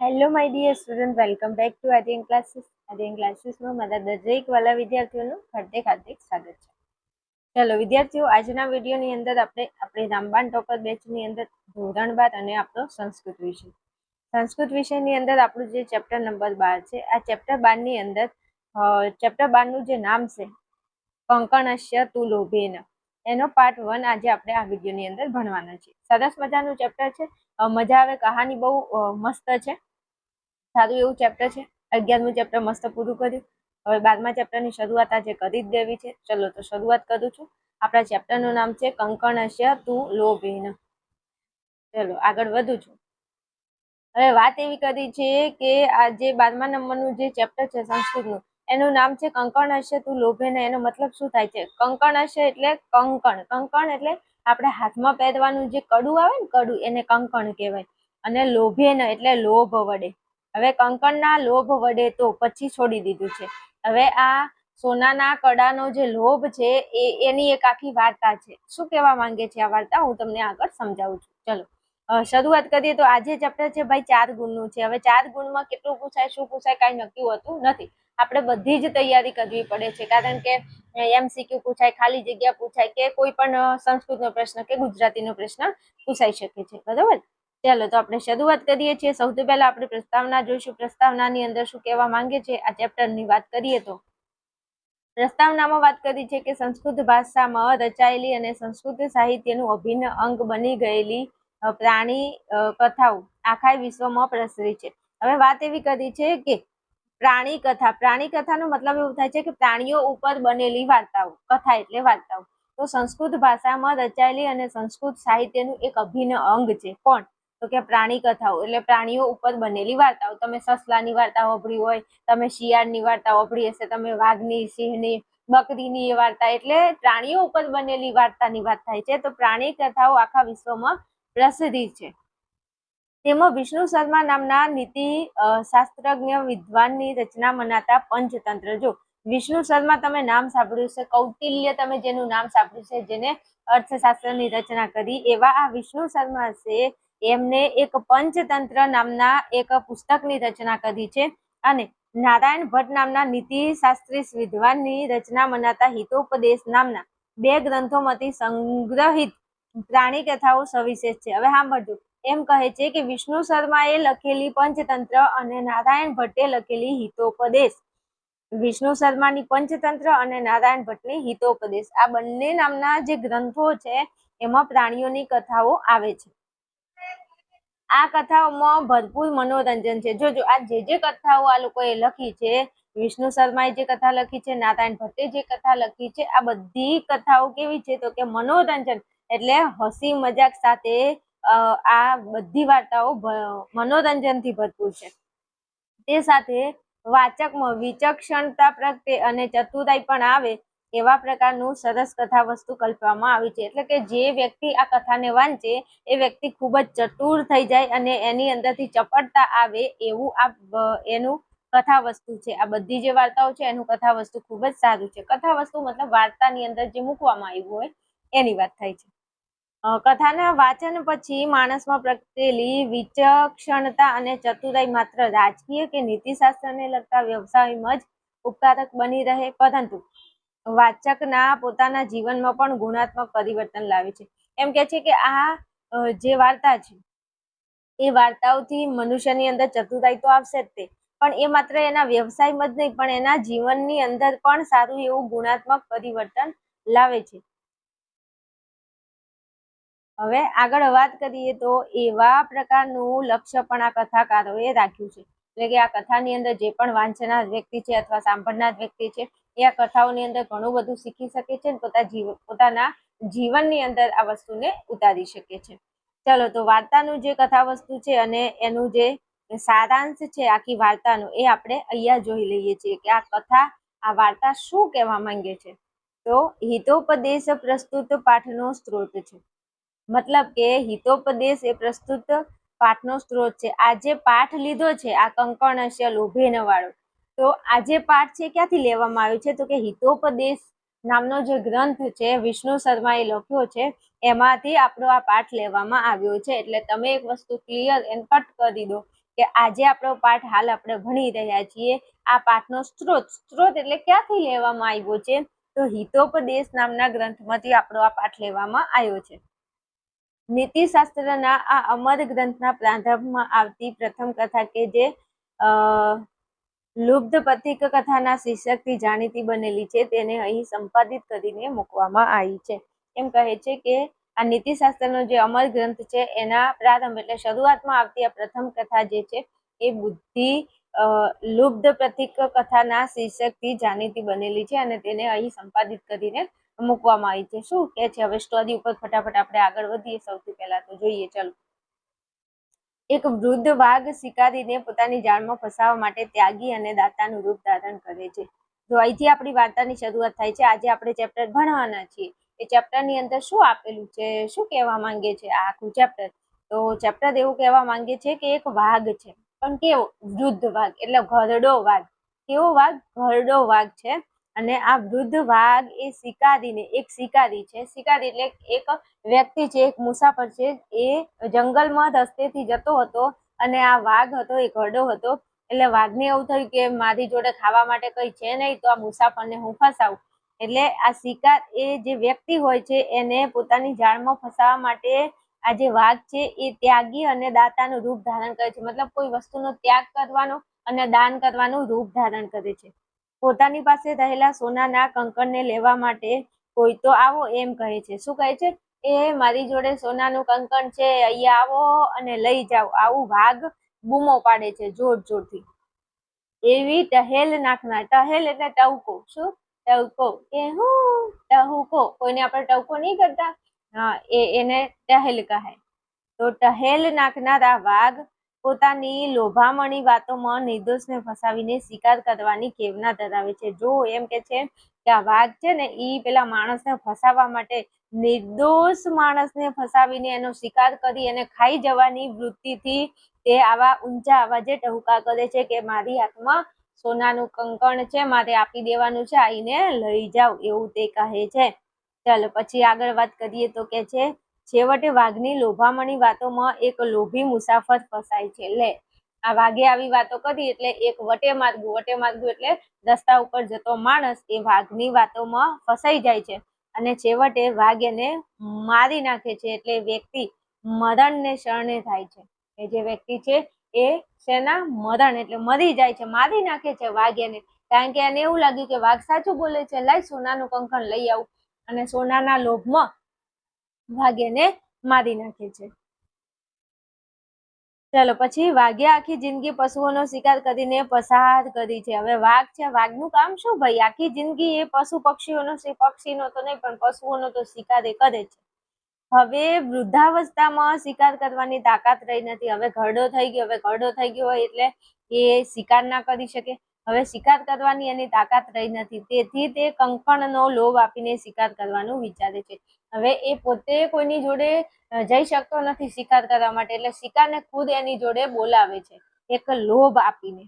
Hello my dear student, welcome back to Aryan classes. Aryan ક્લાસીસમાં મારા દરેક વાલા વિદ્યાર્થીઓનું હાર્દિક સ્વાગત છે. ચલો વિદ્યાર્થીઓ, આજના વિડીયોની અંદર આપણે રામબાણ ટોપર બેચની અંદર ધોરણ 12 અને આપણો સંસ્કૃત વિષયની અંદર આપણું જે ચેપ્ટર નંબર 12 છે, આ ચેપ્ટર 12 ની અંદર ચેપ્ટર 12 નું જે નામ છે કંકણસ્ય તુ લોભેન, એનો પાર્ટ 1 આજે આપણે આ વિડીયોની અંદર ભણવાના છે. સરસ મજાનું ચેપ્ટર છે, મજા આવે. કહાની બહુ મસ્ત છે, સારું એવું ચેપ્ટર છે. 11મું ચેપ્ટર મસ્ત પૂરું કર્યું. હવે 12મા ચેપ્ટરની શરૂઆત આજે કરી જ દેવી છે. ચલો તો શરૂઆત કરું છું. આપણા ચેપ્ટરનું નામ છે કંકણસ્ય તુ લોભેન. ચલો આગળ વધું છું. હવે વાત એવી કરી છે કે આ જે 12મા નંબરનું જે ચેપ્ટર છે સંસ્કૃતનું, એનું નામ છે કંકણસ્ય તુ લોભેન. એનો મતલબ શું થાય છે? કંકણસ્ય એટલે કંકણ. કંકણ એટલે આપણે હાથમાં પહેરવાનું જે કડું આવે ને, કડું, એને કંકણ કહેવાય. અને લોભેન એટલે લોભ વડે. હવે કંકણના લોભ વડે તો પછી છોડી દીધું છે. હવે આ સોનાના કડાનો જે લોભ છે એની એક આખી વાર્તા છે. શું કહેવા માંગે છે આ વાર્તા, હું તમને આગળ સમજાવું છું. ચલો શરૂઆત કરીએ. તો આજે ચેપ્ટર છે ભાઈ 4 ગુણનું છે. હવે 4 ગુણમાં કેટલું પૂછાય, શું પૂછાય, કાંઈ નક્કી હોતું નથી. આપણે બધી જ તૈયારી કરવી પડે છે, કારણ કે MCQ પૂછાય, ખાલી જગ્યા પૂછાય, કે કોઈ પણ સંસ્કૃતનો પ્રશ્ન કે ગુજરાતીનો પ્રશ્ન પૂછાઈ શકે છે. બરોબર. ચાલો તો આપણે શરૂઆત કરીએ છીએ. સૌથી પહેલા આપણે પ્રસ્તાવના જોઈશું. પ્રસ્તાવનાની અંદર શું કહેવા માંગે છે આ ચેપ્ટરની વાત કરીએ તો પ્રસ્તાવનામાં વાત કરી છે કે સંસ્કૃત ભાષામાં રચાયેલી અને સંસ્કૃત સાહિત્યનું અભિન્ન અંગ બની ગયેલી પ્રાણી કથાઓ આખા વિશ્વમાં પ્રસરી છે. હવે વાત એવી કરી છે કે પ્રાણી કથાનો મતલબ એવું થાય છે કે પ્રાણીઓ ઉપર બનેલી વાર્તાઓ. કથા એટલે વાર્તાઓ. તો સંસ્કૃત ભાષામાં રચાયેલી અને સંસ્કૃત સાહિત્યનું એક અભિન્ન અંગ છે. કોણ? તો કે પ્રાણી કથાઓ એટલે પ્રાણીઓ ઉપર બનેલી વાર્તાઓ. તમે સસલાની વાર્તા સાંભળી હોય, તમે શિયાળની વાર્તા સાંભળી હશે, તમે વાઘની, સિંહની, બકરીની વાર્તા, એટલે પ્રાણીઓ ઉપર બનેલી વાર્તાની વાત થાય છે. તો પ્રાણી કથાઓ આખા વિશ્વમાં પ્રસિદ્ધ છે. તેમાં વિષ્ણુ શર્મા નામના નીતિ શાસ્ત્રજ્ઞ વિદ્વાનની રચના મનાતા પંચતંત્ર. જો વિષ્ણુ શર્મા તમે નામ સાંભળ્યું છે, કૌટિલ્ય તમે જેનું નામ સાંભળ્યું છે, જેને અર્થશાસ્ત્રની રચના કરી, એવા આ વિષ્ણુ શર્મા છે. એમને એક પંચતંત્ર નામના એક પુસ્તકની રચના કરી છે. અને નારાયણ ભટ્ટ નામના નીતિશાસ્ત્રી વિદ્વાનની રચના મનાતા હિતોપદેશ નામના 2 ગ્રંથોમાંથી સંગ્રહિત પ્રાણી કથાઓ સવિશેષ છે. હવે સાંભળજો. એમ કહે છે કે વિષ્ણુ શર્માએ લખેલી પંચતંત્ર અને નારાયણ ભટ્ટે લખેલી હિતોપદેશ. વિષ્ણુ શર્માની પંચતંત્ર અને નારાયણ ભટ્ટની હિતોપદેશ, આ બંને નામના જે ગ્રંથો છે એમાં પ્રાણીઓની કથાઓ આવે છે. આ કથાઓમાં ભરપૂર મનોરંજન છે. જોજો આ જે કથાઓ આ લોકોએ લખી છે, વિષ્ણુ શર્માએ જે કથા લખી છે, નારાયણ ભટ્ટે જે કથા લખી છે, આ બધી કથાઓ કેવી છે? તો કે મનોરંજન એટલે હસી મજાક સાથે આ બધી વાર્તાઓ મનોરંજનથી ભરપૂર છે. તે સાથે વાચકમાં વિચક્ષણતા પ્રત્યે અને ચતુરાઈ પણ આવે એવા પ્રકારનું સરસ કથા વસ્તુ કલ્પવામાં આવી છે. એટલે કે જે વ્યક્તિ આ કથાને વાંચે એ વ્યક્તિ ખૂબ જ ચતુર થઈ જાય અને એની અંદરથી ચપળતા આવે એવું એનું કથા વસ્તુ છે. આ બધી જે વાર્તાઓ છે એનું કથા વસ્તુ ખૂબ જ સારું છે. કથા વસ્તુ મતલબ વાર્તાની અંદર જે મૂકવામાં આવ્યું હોય એની વાત થાય છે. કથાના વાચન પછી માણસમાં પ્રગટેલી વિચક્ષણતા અને ચતુરાઈ માત્ર રાજકીય કે નીતિશાસ્ત્રને લગતા વ્યવસાયમાં જ ઉપકારક બની રહે, પરંતુ વાચકના પોતાના જીવનમાં પણ ગુણાત્મક પરિવર્તન લાવે છે. એમ કે છે કે આ જે વાર્તા છે એ વાર્તાઓથી મનુષ્યની અંદર ચતુરાઈ તો આવશે જ તે, પણ એ માત્ર એના વ્યવસાયમાં જ નહીં પણ એના જીવનની અંદર પણ સારું એવું ગુણાત્મક પરિવર્તન લાવે છે. હવે આગળ વાત કરીએ તો એવા પ્રકારનું લક્ષ્ય પણ આ કથાકારોએ રાખ્યું છે. એટલે કે આ કથાની અંદર જે પણ વાંચનાર વ્યક્તિ છે અથવા સાંભળનાર વ્યક્તિ છે એ આ કથાઓની અંદર ઘણું બધું શીખી શકે છે અને પોતાના જીવનની અંદર આ વસ્તુને ઉતારી શકે છે. ચલો તો વાર્તાનું જે કથા વસ્તુ છે અને એનું જે સારાંશ છે આખી વાર્તાનો, એ આપણે અહીંયા જોઈ લઈએ છીએ કે આ કથા, આ વાર્તા શું કહેવા માંગે છે. તો હિતોપદેશ પ્રસ્તુત પાઠનો સ્ત્રોત છે. મતલબ કે હિતોપદેશ એ પ્રસ્તુત પાઠનો સ્ત્રોત છે. આ જે પાઠ લીધો છે આ કંકણસ્ય લોભેન વાળો, તો આ જે પાઠ છે ક્યાંથી લેવામાં આવ્યો છે? તો કે હિતોપદેશ નામનો જે ગ્રંથ છે વિષ્ણુ શર્માએ લખ્યો છે એમાંથી આપણો આ પાઠ લેવામાં આવ્યો છે. એટલે તમે એક વસ્તુ ક્લિયર એન્ડ કટ કરી દો કે આજે આપણો પાઠ હાલ આપણે ભણી રહ્યા છીએ. આ પાઠનો સ્ત્રોત એટલે ક્યાંથી લેવામાં આવ્યો છે? તો હિતોપદેશ નામના ગ્રંથમાંથી આપણો આ પાઠ લેવામાં આવ્યો છે. નીતિશાસ્ત્રના આ અમર ગ્રંથના પ્રારંભમાં આવતી પ્રથમ કથા કે જે લુબ્ધ પથિક કથાના શીર્ષકથી જાણીતી બનેલી છે, તેને અહીં સંપાદિત કરીને મૂકવામાં આવી છે. એમ કહે છે કે આ નીતિશાસ્ત્રનો જે અમર ગ્રંથ છે એના પ્રારંભ એટલે શરૂઆતમાં આવતી આ પ્રથમ કથા જે છે એ બુદ્ધિ લુબ્ધ પ્રતિક કથાના શીર્ષકથી જાણીતી બનેલી છે અને તેને અહીં સંપાદિત કરીને મૂકવામાં આવી છે. શું કે છે હવે સ્ટોરી ઉપર ફટાફટ આપણે આગળ વધીએ. સૌથી પહેલા તો જોઈએ ચલો. એક વૃદ્ધ વાઘ શિકારીને પોતાની જાળમાં ફસાવવા માટે ત્યાગી અને દાતાનું રૂપ ધારણ કરે છે. તો અહીંથી આપણી વાર્તાની શરૂઆત થાય છે. આજે આપણે ચેપ્ટર ભણવાના છીએ. એ ચેપ્ટરની અંદર શું આપેલું છે, શું કહેવા માંગે છે આ આખું ચેપ્ટર? તો ચેપ્ટર એવું કહેવા માંગે છે કે એક વાઘ છે, પણ કેવો? વૃદ્ધ વાઘ એટલે ઘરડો વાઘ. કેવો વાઘ? ઘરડો વાઘ છે. અને આ વૃદ્ધ વાઘ એ શિકારીને, એક શિકારી છે, શિકારી એટલે એક વ્યક્તિ છે, એક મુસાફર છે, એ જંગલમાં રસ્તેથી જતો હતો અને આ વાઘ હતો એ ઘરડો હતો. એટલે વાઘને એવું થયું કે મારી જોડે ખાવા માટે કઈ છે નહીં, તો આ મુસાફરને હું ફસાવું. એટલે આ શિકાર એ જે વ્યક્તિ હોય છે એને પોતાની જાળમાં ફસાવવા માટે આ જે વાઘ છે એ ત્યાગી અને દાતાનું રૂપ ધારણ કરે છે. મતલબ કોઈ વસ્તુનો ત્યાગ કરવાનો અને દાન કરવાનું રૂપ ધારણ કરે છે. પોતાની પાસે રહેલા સોનાના કંકણને લેવા માટે કોઈ તો આવો એમ કહે છે. શું કહે છે? એ મારી જોડે સોનાનું કંકણ છે, અહીંયા આવો અને લઈ જાઓ. આવું વાઘ બૂમો પાડે છે જોર જોરથી. એવી ટહેલ નાખનાર, ટહેલ એટલે ટહુકો. શું? ટહુકો કે હું ટહુકો, કોઈને આપણે ટહુકો નહીં કરતા, હા એને ટહેલ કહે. તો ટહેલ નાખનાર આ વાઘ પોતાની લોભામણી વાતોમાં નિર્દોષને ફસાવીને શિકાર કરવાની કેવના ધરાવે છે. જો એમ કે છે કે આ વાઘ છે ને ઈ પેલા માણસને ફસાવવા માટે નિર્દોષ માણસને ફસાવીને એનો શિકાર કરી અને ખાઈ જવાની વૃત્તિથી તે આવા ઊંચા અવાજે ટહુકા કરે છે કે મારી હાથમાં સોનાનું કંકણ છે, મારે આપી દેવાનું છે, આઈને લઈ જાઓ, એવું તે કહે છે. ચાલો પછી આગળ વાત કરીએ તો કે છે છેવટે વાઘની લોભામણી વાતોમાં એક લોભી મુસાફર ફસાય છે. લે આ વાઘે આવી વાતો કરી એટલે એક વટે માર્ગુ એટલે રસ્તા ઉપર જતો માણસ એ વાઘની વાતોમાં ફસાઈ જાય છે અને છેવટે વાઘ એને મારી નાખે છે. એટલે વ્યક્તિ મરણને શરણે થાય છે. એ જે વ્યક્તિ છે એ શેના? મરણ એટલે મરી જાય છે, મારી નાખે છે વાઘ એને. કારણ કે એને એવું લાગ્યું કે વાઘ સાચું બોલે છે, લાય સોનાનું કંકણ લઈ આવું. અને સોનાના લોભમાં વાઘ એને મારી નાખે છે. ચાલો પછી વાઘે આખી જિંદગી પશુઓનો શિકાર કરીને પસાર કરી છે. હવે વાઘ છે, વાઘનું કામ શું ભાઈ? આખી જિંદગી એ પશુ પક્ષીઓનો, પક્ષીનો તો નહીં પણ પશુઓનો તો શિકાર એ કરે છે. હવે વૃદ્ધાવસ્થામાં શિકાર કરવાની તાકાત રહી નથી. હવે ઘરડો થઈ ગયો. હવે ઘરડો થઈ ગયો હોય એટલે એ શિકાર ના કરી શકે. હવે શિકાર કરવાની એની તાકાત રહી નથી. તેથી તે કંકણનો લોભ આપીને શિકાર કરવાનું વિચારે છે. હવે એ પોતે કોઈની જોડે જઈ શકતો નથી શિકાર કરવા માટે, એટલે શિકારને ખુદ એની જોડે બોલાવે છે એક લોભ આપીને.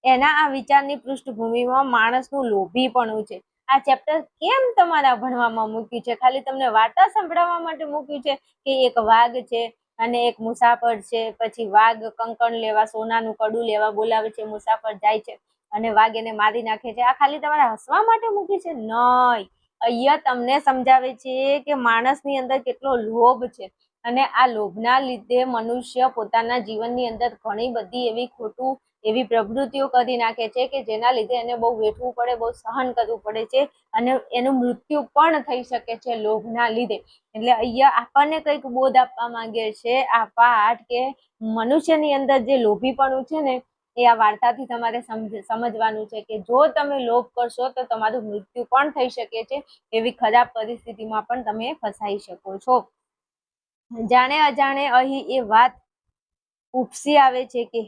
એના આ વિચારની પૃષ્ઠભૂમિમાં માણસનું લોભીપણું છે. આ ચેપ્ટર કેમ તમારા ભણવામાં મૂક્યું છે? ખાલી તમને વાર્તા સંભળાવવા માટે મૂક્યું છે કે એક વાઘ છે અને એક મુસાફર છે, પછી વાઘ કંકણ લેવા, સોનાનું કડું લેવા બોલાવે છે, મુસાફર જાય છે અને વાઘ એને મારી નાખે છે. આ ખાલી તમારા હસવા માટે મૂક્યું છે? નહીં, અહીંયા તમને સમજાવે છે કે માણસની અંદર કેટલો લોભ છે અને આ લોભના લીધે મનુષ્ય પોતાના જીવનની અંદર ઘણી બધી એવી પ્રવૃત્તિઓ કરી નાખે છે કે જેના લીધે એને બહુ વેઠવું પડે, બહુ સહન કરવું પડે છે અને એનું મૃત્યુ પણ થઈ શકે છે લોભના લીધે. એટલે અહીંયા આપણને કંઈક બોધ આપવા માંગે છે આ પાઠ કે મનુષ્યની અંદર જે લોભીપણું છે ને એ આ વાર્તાથી તમારે સમજવાનું છે કે જો તમે લોભ કરશો તો તમારું મૃત્યુ પણ થઈ શકે છે. એવી ખરાબ પરિસ્થિતિમાં પણ તમે ફસાઈ શકો છો. જાણે અજાણે અહીં એ વાત ઉપસી આવે છે કે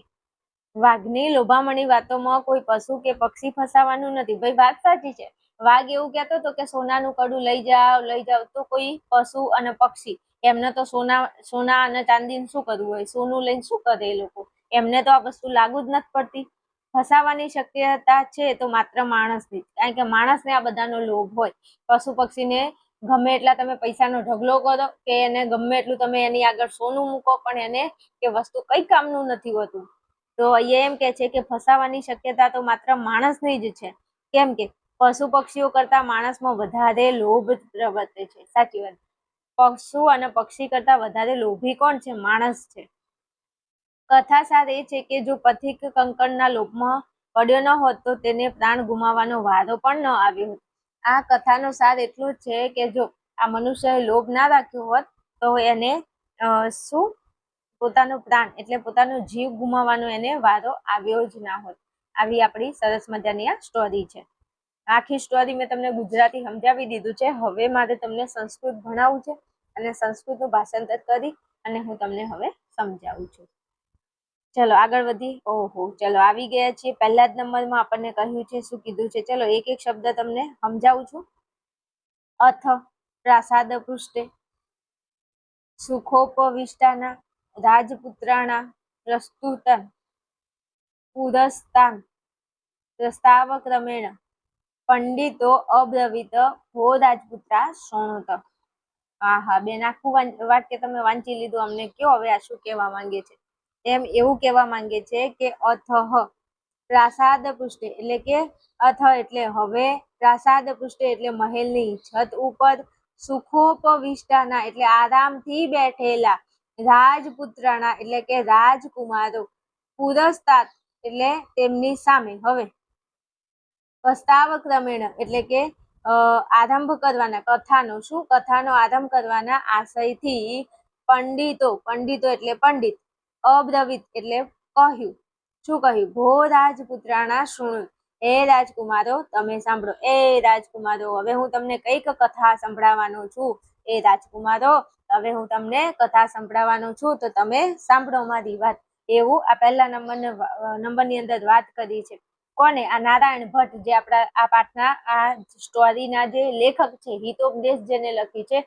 વાઘની લોભામણી વાતોમાં કોઈ પશુ કે પક્ષી ફસાવાનું નથી. ભાઈ વાત સાચી છે. વાઘ એવું કહેતો હતો કે સોનાનું કડું લઈ જાઓ, તો કોઈ પશુ અને પક્ષી એમને તો સોના અને ચાંદીને શું કરવું હોય? સોનું લઈને શું કરે એ લોકો? એમને તો આ વસ્તુ લાગુ જ નથી પડતી. ફસાવાની શક્યતા છે તો માત્ર માણસની, કારણ કે માણસને આ બધાનો લોભ હોય. પશુ પક્ષીને ગમે એટલા તમે પૈસાનો ઢગલો કરો કે એને ગમે એટલું તમે એની આગળ સોનું મૂકો પણ એને એ વસ્તુ કઈ કામનું નથી હોતું. તો અહીંયા એમ કે છે કે ફસાવાની શક્યતા તો માત્ર માણસની જ છે. કેમ કે પશુ પક્ષીઓ કરતા માણસમાં વધારે લોભ પ્રવર્તે છે. સાચી વાત. પશુ અને પક્ષી કરતા વધારે લોભી કોણ છે? માણસ છે. કથા સાર એ છે કે જો પથિક કંકણના લોભમાં પડ્યો ન હોત તો તેને પ્રાણ ગુમાવવાનો વારો પણ ન આવ્યો હોત. આ કથાનો સાર એટલું જ છે કે જો આ મનુષ્યએ લોભ ના રાખ્યો હોત તો એને શું પોતાનો પ્રાણ એટલે પોતાનો જીવ ગુમાવવાનો એને વારો આવ્યો જ ના હોત. આવી આપણી સરસ મજાની આ સ્ટોરી છે. આખી સ્ટોરી મેં તમને ગુજરાતી સમજાવી દીધું છે. હવે મારે તમને સંસ્કૃત ભણાવવું છે અને સંસ્કૃતનું ભાષાંતર કરી અને હું તમને હવે સમજાવું છું. ચલો આગળ વધી. ઓહો, ચલો આવી ગયા છીએ. પહેલા જ નંબરમાં આપણને કહ્યું છે, શું કીધું છે? ચલો એક એક શબ્દ તમને સમજાવું છું. અથ પ્રાસાદ પૃષ્ઠે, સુખોપવિષ્ટાના રાજપુત્રાણા પ્રસ્તુતં પુરસ્તાન પ્રસ્તાવક્રમેણ પંડિતો અબ્રવીત ભો રાજપુત્રા શૃણુત. હા બેન, આખું વાક્ય તમે વાંચી લીધું. અમને કયો હવે આ શું કહેવા માંગે છે? એમ એવું કહેવા માંગે છે કે અથઃ પ્રાસાદ પૃષ્ઠે એટલે કે અથ એટલે હવે, પ્રાસાદ પૃષ્ઠે એટલે મહેલની છત ઉપર, સુખોપવિષ્ટાના એટલે આરામથી બેઠેલા, રાજપુત્રના એટલે કે રાજકુમારો, પુરસ્તાત એટલે તેમની સામે. હવે પ્રસ્તાવ ક્રમેણ એટલે કે આરંભ કરવાના, કથાનો શું કથાનો આરંભ કરવાના આશયથી પંડિતો એટલે પંડિત, અબ્રવીત એટલે કહ્યું. શું કહ્યું? ભો રાજપુત્રાણા શૃણુ, એ રાજકુમારો તમે સાંભળો. એ રાજકુમારો, હવે હું તમને કઈક કથા સંભળાવવાનો છું. એ રાજકુમારો, હવે હું તમને કથા સંભળાવવાનો છું, તો તમે સાંભળો મારી વાત. એવું આ પહેલા નંબરની અંદર વાત કરી છે. કોને? આ નારાયણ ભટ્ટ, જે આપણા આ પાઠના આ સ્ટોરીના જે લેખક છે, હિતોપદેશ જેને લખી છે.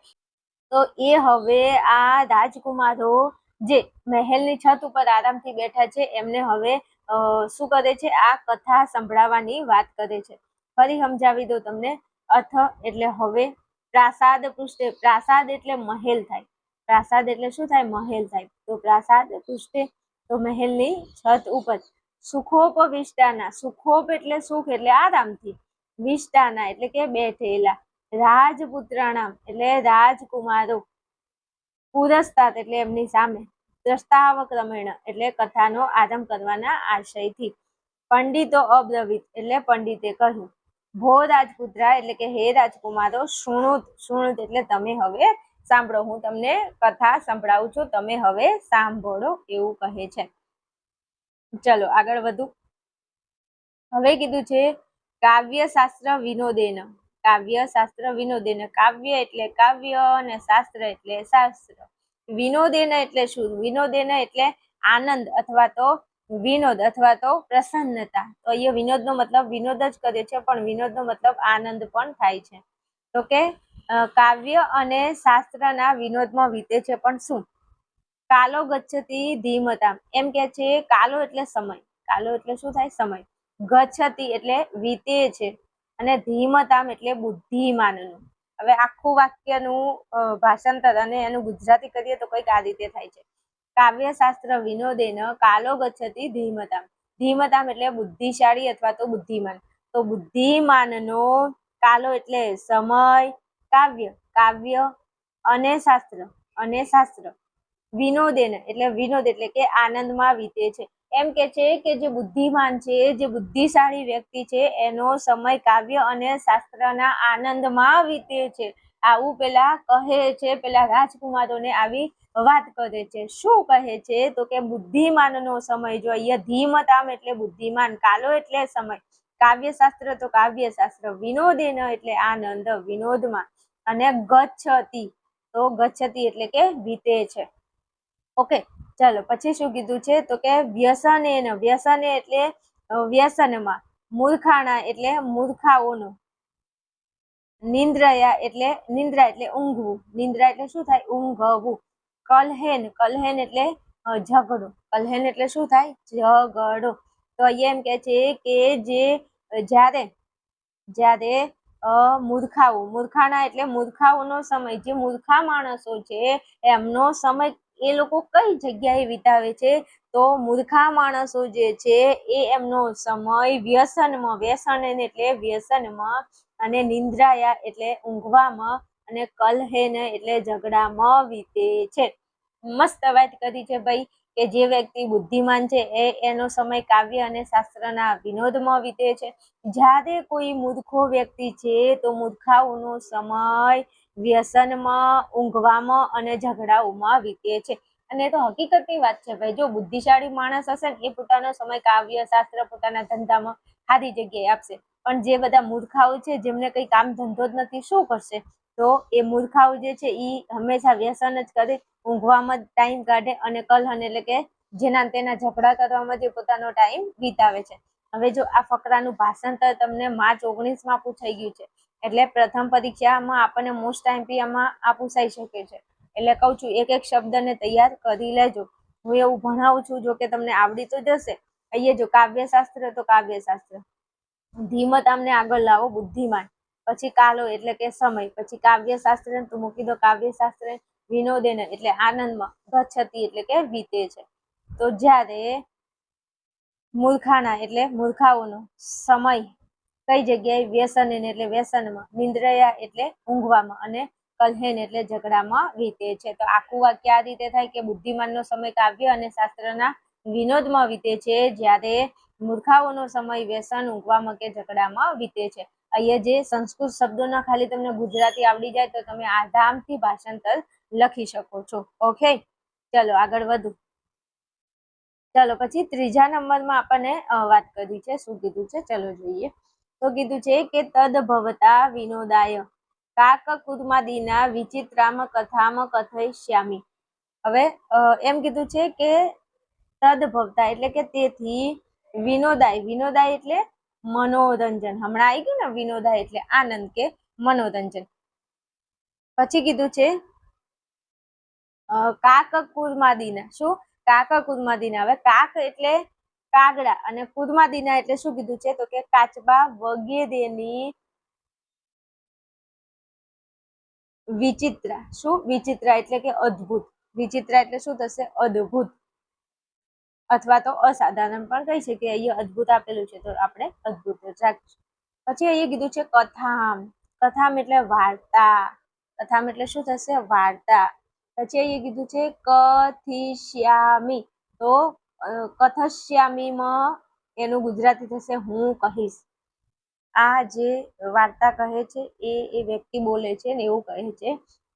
તો એ હવે આ રાજકુમારો જે મહેલની છત ઉપર આરામથી બેઠા છે, એમને હવે શું કરે છે? આ કથા સંભળાવવાની વાત કરે છે. ફરી સમજાવી દો તમને. અથ એટલે હવે, પ્રાસાદ પૃષ્ઠે, પ્રાસાદ એટલે મહેલ થાય. પ્રાસાદ એટલે શું થાય? મહેલ થાય. તો પ્રાસાદ પૃષ્ઠે તો મહેલની છત ઉપર, સુખોપવિષ્ટાના, સુખોપ એટલે સુખ એટલે આરામથી, વિષ્ટાના એટલે કે બેઠેલા, રાજપુત્રાણા એટલે રાજકુમારો, પુરસ્તાત એટલે એમની સામે, પ્રસ્તાવ ક્રમેણ એટલે કથાનો આરંભ કરવાના આશયથી, પંડિતો અબ્રવીત એટલે પંડિતે કહ્યું, ભો રાજપુત્રા એટલે કે હે રાજકુમારો, શૃણુત એટલે તમે હવે સાંભળો. હું તમને કથા સંભળાવું છું, તમે હવે સાંભળો, એવું કહે છે. ચલો આગળ વધુ. હવે કીધું છે કાવ્ય શાસ્ત્ર વિનોદેન. કાવ્ય શાસ્ત્ર વિનોદેન. કાવ્ય એટલે કાવ્ય અને શાસ્ત્ર એટલે શાસ્ત્ર. વિનોદેન એટલે શું? વિનોદેન એટલે આનંદ અથવા તો વિનોદ અથવા તો પ્રસન્નતા. તો અહીંયા વિનોદનો મતલબ વિનોદ જ કરે છે, પણ વિનોદનો મતલબ આનંદ પણ થાય છે. તો કે કાવ્ય અને શાસ્ત્રના વિનોદમાં વીતે છે, પણ શું? કાલો ગચ્છતી ધીમતા. એમ કે છે કાલો એટલે સમય. કાલો એટલે શું થાય? સમય. ગચ્છતી એટલે વીતે છે, અને ધીમતામ એટલે બુદ્ધિમાનનું. હવે આખું વાક્યનું ભાષાંતર અને એનું ગુજરાતી કરીએ તો કંઈક આ રીતે થાય છે. કાવ્યશાસ્ત્ર વિનોદેન કાલો ગચ્છતી ધીમતામ. ધીમતામ એટલે બુદ્ધિશાળી અથવા તો બુદ્ધિમાન. તો બુદ્ધિમાનનો કાલો એટલે સમય, કાવ્ય અને શાસ્ત્ર. વિનોદેન એટલે વિનોદ એટલે કે આનંદમાં વીતે છે. એમ કે છે કે જે બુદ્ધિમાન છે, જે બુદ્ધિશાળી વ્યક્તિ છે, એનો સમય કાવ્ય અને શાસ્ત્રના આનંદમાં વીતે છે. આવું પેલા કહે છે, પેલા રાજકુમારોને આવી વાત કરે છે. શું કહે છે? તો કે બુદ્ધિમાનનો સમય. જો અહીંયા ધીમતામ એટલે બુદ્ધિમાન, કાલો એટલે સમય, કાવ્યશાસ્ત્ર તો કાવ્યશાસ્ત્ર, વિનોદેન એટલે આનંદ, વિનોદમાં, અને ગચ્છતી તો ગચ્છતી એટલે કે વીતે છે. ઓકે, ચાલો પછી શું કીધું છે? તો કે વ્યસને એટલે વ્યસનમાં, મૂર્ખાણા એટલે મૂર્ખાઓનો, નિંદ્રા એટલે ઊંઘવું. નિંદ્રા એટલે શું થાય? ઊંઘવું. કલહેન એટલે ઝઘડો. કલહેન એટલે શું થાય? ઝઘડો. તો અહીંયા એમ કે છે કે જે જ્યારે મૂર્ખાણા એટલે મૂર્ખાઓનો સમય, જે મૂર્ખા માણસો છે એમનો સમય એ લોકો કઈ જગ્યાએ વિતાવે છે? તો મૂર્ખા માણસો જે છે એ એમનો સમય વ્યસન એટલે વ્યસનમાં અને નિંદ્રાયા એટલે ઊંઘવામાં અને કલહેન એટલે ઝઘડામાં વીતે છે. મસ્ત વાત કરી છે ભાઈ કે જે વ્યક્તિ બુદ્ધિમાન છે એનો સમય કાવ્ય અને શાસ્ત્રના વિનોદમાં વીતે છે. જ્યારે કોઈ મૂર્ખો વ્યક્તિ છે તો મૂર્ખાઓનો સમય વ્યસનમાં, ઊંઘવામાં અને ઝઘડાઓમાં વીતે છે. અને તો હકીકતની વાત છે ભાઈ, જો બુદ્ધિશાળી માણસ હશે ને એ પોતાનો સમય કાવ્ય શાસ્ત્ર પોતાના ધંધામાં સારી જગ્યાએ આપશે. પણ જે બધા મૂર્ખાઓ છે જેમને કઈ કામ ધંધો જ નથી, શું કરશે? તો એ મૂર્ખાઓ જે છે એ હંમેશા વ્યસન જ કરે, ઊંઘવામાં જ ટાઈમ કાઢે અને કલહન એટલે કે જેના તેના ઝઘડા કરવામાં જે પોતાનો ટાઈમ વિતાવે છે. હવે જો આ ફકરાનું ભાષાંતર તમને માર્ચ 19માં પૂછાઈ ગયું છે, એટલે પ્રથમ પરીક્ષામાં આપણને મોસ્ટ આઈએમપી આમાં આ પૂછાઈ શકે છે. એટલે કહું છું એક એક શબ્દને તૈયાર કરી લેજો. હું એવું ભણાવું છું, જો કે તમને આવડી તો જશે. અહીંયા જો કાવ્યશાસ્ત્ર તો કાવ્યશાસ્ત્ર, ધીમતામને આગળ લાવો બુદ્ધિમાન, પછી કાલો એટલે કે સમય, પછી કાવ્યશાસ્ત્ર તો મૂકી દો કાવ્યશાસ્ત્ર, વિનોદેન એટલે આનંદમાં, ગચ્છતિ એટલે કે વીતે છે. તો જ્યારે મૂર્ખાના એટલે મૂર્ખાઓનો સમય કઈ જગ્યાએ વ્યસન એટલે વ્યસનમાં, નિંદ્રયા એટલે ઊંઘવામાં અને કલહેન એટલે ઝઘડામાં વીતે છે. તો આખું વાક્ય આ રીતે થાય કે બુદ્ધિમાનનો સમય કાવ્ય અને શાસ્ત્રના વિનોદમાં વીતે છે, જ્યારે મૂર્ખાઓનો સમય વ્યસન, ઊંઘવામાં કે ઝઘડામાં વીતે છે. અહીંયા જે સંસ્કૃત શબ્દોના ખાલી તમને ગુજરાતી આવડી જાય તો તમે આરામથી ભાષાંતર લખી શકો છો. ઓકે, ચલો આગળ વધુ. ચલો પછી ત્રીજા નંબરમાં આપણને વાત કરી છે, શું કીધું છે ચલો જોઈએ. તો કીધું છે કે તદભવતા વિનોદાય કાક કુર્માદિના વિચિત્રામ કથામ કથયિષ્યામિ. હવે એમ કીધું છે કે તદભવતા એટલે કે તેથી, વિનોદાય, વિનોદાય એટલે મનોરંજન, હમણાં આવી ગયું ને વિનોદાય એટલે આનંદ કે મનોરંજન. પછી કીધું છે કાક કુર્માદિના, શું? કાક કુર્માદિના. હવે કાક એટલે કાગડા અને કુર્માદિના એટલે શું કીધું છે તો કે કાચબા વગેરેની વિચિત્રા, શું? વિચિત્રા એટલે કે અદ્ભુત, વિચિત્રા એટલે શું થશે? અદ્ભુત અથવા તો અસાધારણ પણ કહી શકીએ. અહીંયા અદ્ભુત આપેલું છે તો આપણે અદ્ભુત જ રાખીશું. પછી અહીંયા કીધું છે કથામ, કથામ એટલે વાર્તા, કથામ એટલે શું થશે? વાર્તા. પછી અહીંયા કીધું છે કથિષ્યામિ, તો કથશ્યામીમાં એનું ગુજરાતી થશે હું કહીશ. આ જે વાર્તા કહે છે એ વ્યક્તિ બોલે છે ને એવું કહે છે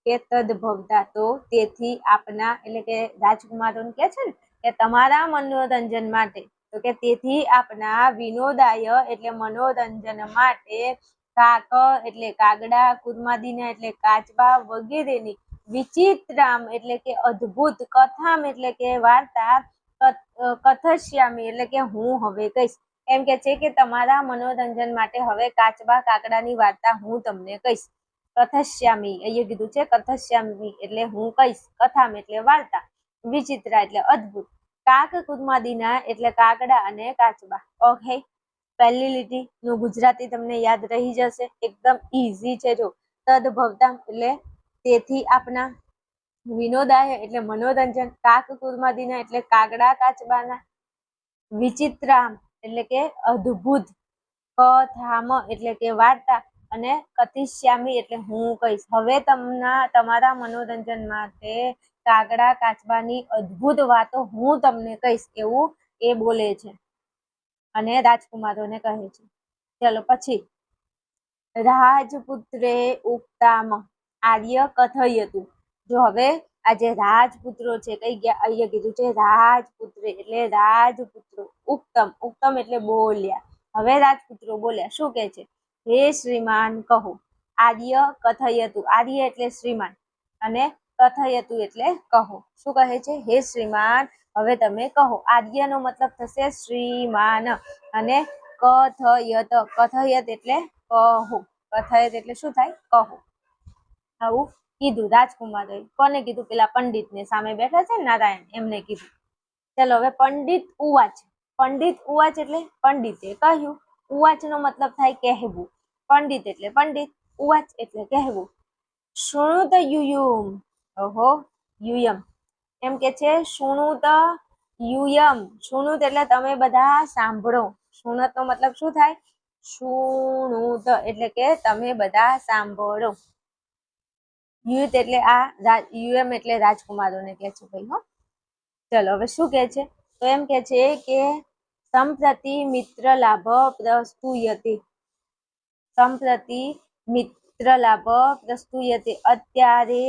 કે તદભવતા, તો તેથી આપના એટલે કે રાજકુમારોને કહે છે ને કે તમારા મનોરંજન માટે, તો કે તેથી આપના વિનોદાય એટલે મનોરંજન માટે, કાક એટલે કાગડા, કુર્માદિના એટલે કાચબા વગેરેની, વિચિત્રામ એટલે કે અદ્ભુત, કથામ એટલે કે વાર્તા, કથશ્યામી એટલે કે હું હવે કહીશ. એમ કે છે કે તમારા મનોરંજન માટે હવે કાચબા કાગડાની વાર્તા હું તમને કહીશ. કથશ્યામી, અહીંયા કીધું છે કથશ્યામી એટલે હું કહીશ, કથામ એટલે વાર્તા, વિચિત્રા એટલે અદ્ભુત, કાક કુર્માદિના એટલે કાગડા અને કાચબા. ઓકે, પહેલી લીટી નું ગુજરાતી તમને યાદ રહી જશે, એકદમ ઈઝી છે. જો તદભવતા એટલે તેથી આપના, વિનોદાય એટલે મનોરંજન, કાક કુર્માદિના એટલે કાગડા કાચબાના, વિચિત્રામ એટલે કે અદ્ભુત, કથામ એટલે કે વાર્તા, અને કથિષ્યામી એટલે હું કહીશ. હવે તમારા મનોરંજન માટે કાગડા કાચબાની અદ્ભુત વાતો હું તમને કહીશ, એવું એ બોલે છે અને રાજકુમારોને કહે છે. ચલો પછી રાજપુત્રે ઉક્તામ આર્ય કથયતું. જો હવે આ જે રાજપુત્રો છે કઈ ગયા? અહીંયા કીધું છે રાજપુત્રે એટલે રાજપુત્રો, ઉક્તમ, ઉક્તમ એટલે બોલ્યા. હવે રાજપુત્રો બોલ્યા, શું કે છે? હે શ્રીમાન કહો. આર્ય કથયતું, આર્ય એટલે શ્રીમાન અને કથયતું એટલે કહો. શું કહે છે? હે શ્રીમાન હવે તમે કહો. આર્યનો મતલબ થશે શ્રીમાન અને કથયત, કથયત એટલે કહો, કથયત એટલે શું થાય? કહો. આવું કીધું રાજકુમારે. કોને કીધું? પેલા પંડિતને, સામે બેઠા છે નારાયણ, એમને કીધું. ચલો હવે પંડિત ઉવાચ, પંડિત ઉવાચ એટલે પંડિતે કહ્યું, ઉવાચ નો મતલબ થાય કહેવું, પંડિત એટલે પંડિત, ઉવાચ એટલે કહેવું. શૃણુત યુયુમ, ઓહો યુયમ, એમ કે છે શૃણુત યુયમ શુણુત એટલે તમે બધા સાંભળો. શુણત નો મતલબ શું થાય? શુણુત એટલે કે તમે બધા સાંભળો. યુત એટલે આ યુયમ એટલે રાજકુમારોને કે છે ભાઈ. હો ચલો હવે શું કે છે? તો એમ કે છે કે સંપ્રતિ મિત્ર લાભ પ્રસ્તુયતે. સંપ્રતિ મિત્ર લાભ પ્રસ્તુયતે. અત્યારે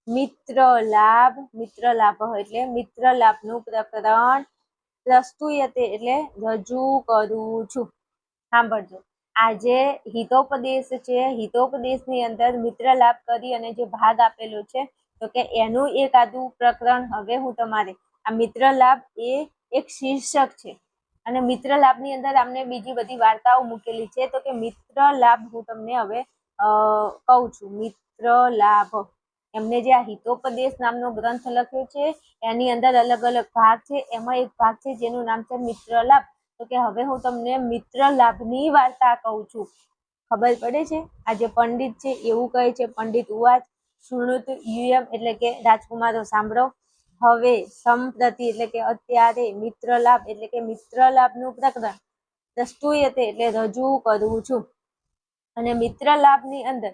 મિત્ર લાભ એટલે મિત્ર લાભનું પ્રકરણ પ્રસ્તુયતે એટલે રજૂ કરું છું. સાંભળજો. આજે હિતોપદેશ છે, હિતોપદેશની અંદર મિત્ર લાભ કરી અને જે ભાગ આપેલો છે તો કે એનું એકાદું પ્રકરણ હવે હું તમારે આ મિત્ર લાભ એ એક શીર્ષક છે અને મિત્ર લાભની અંદર અમને બીજી બધી વાર્તાઓ મૂકેલી છે. તો કે મિત્ર લાભ હું તમને હવે કહું છું. મિત્ર લાભ એમને જે આ હિતોપદેશ નામનો ગ્રંથ લખ્યો છે એની અંદર અલગ અલગ ભાગ છે. એમાં એક ભાગ છે જેનું નામ છે મિત્ર લાભ. તો કે હવે હું તમને મિત્ર લાભની વાર્તા કહું છું. ખબર પડે છે? આ જે પંડિત છે એવું કહે છે, પંડિત ઉવાચ શુણુત યુયમ એટલે કે રાજકુમારો સાંભળો. હવે સંપ્રતિ એટલે કે અત્યારે, મિત્ર લાભ એટલે કે મિત્ર લાભનું પ્રકરણ પ્રસ્તુયતે એટલે રજૂ કરું છું. અને મિત્ર લાભની અંદર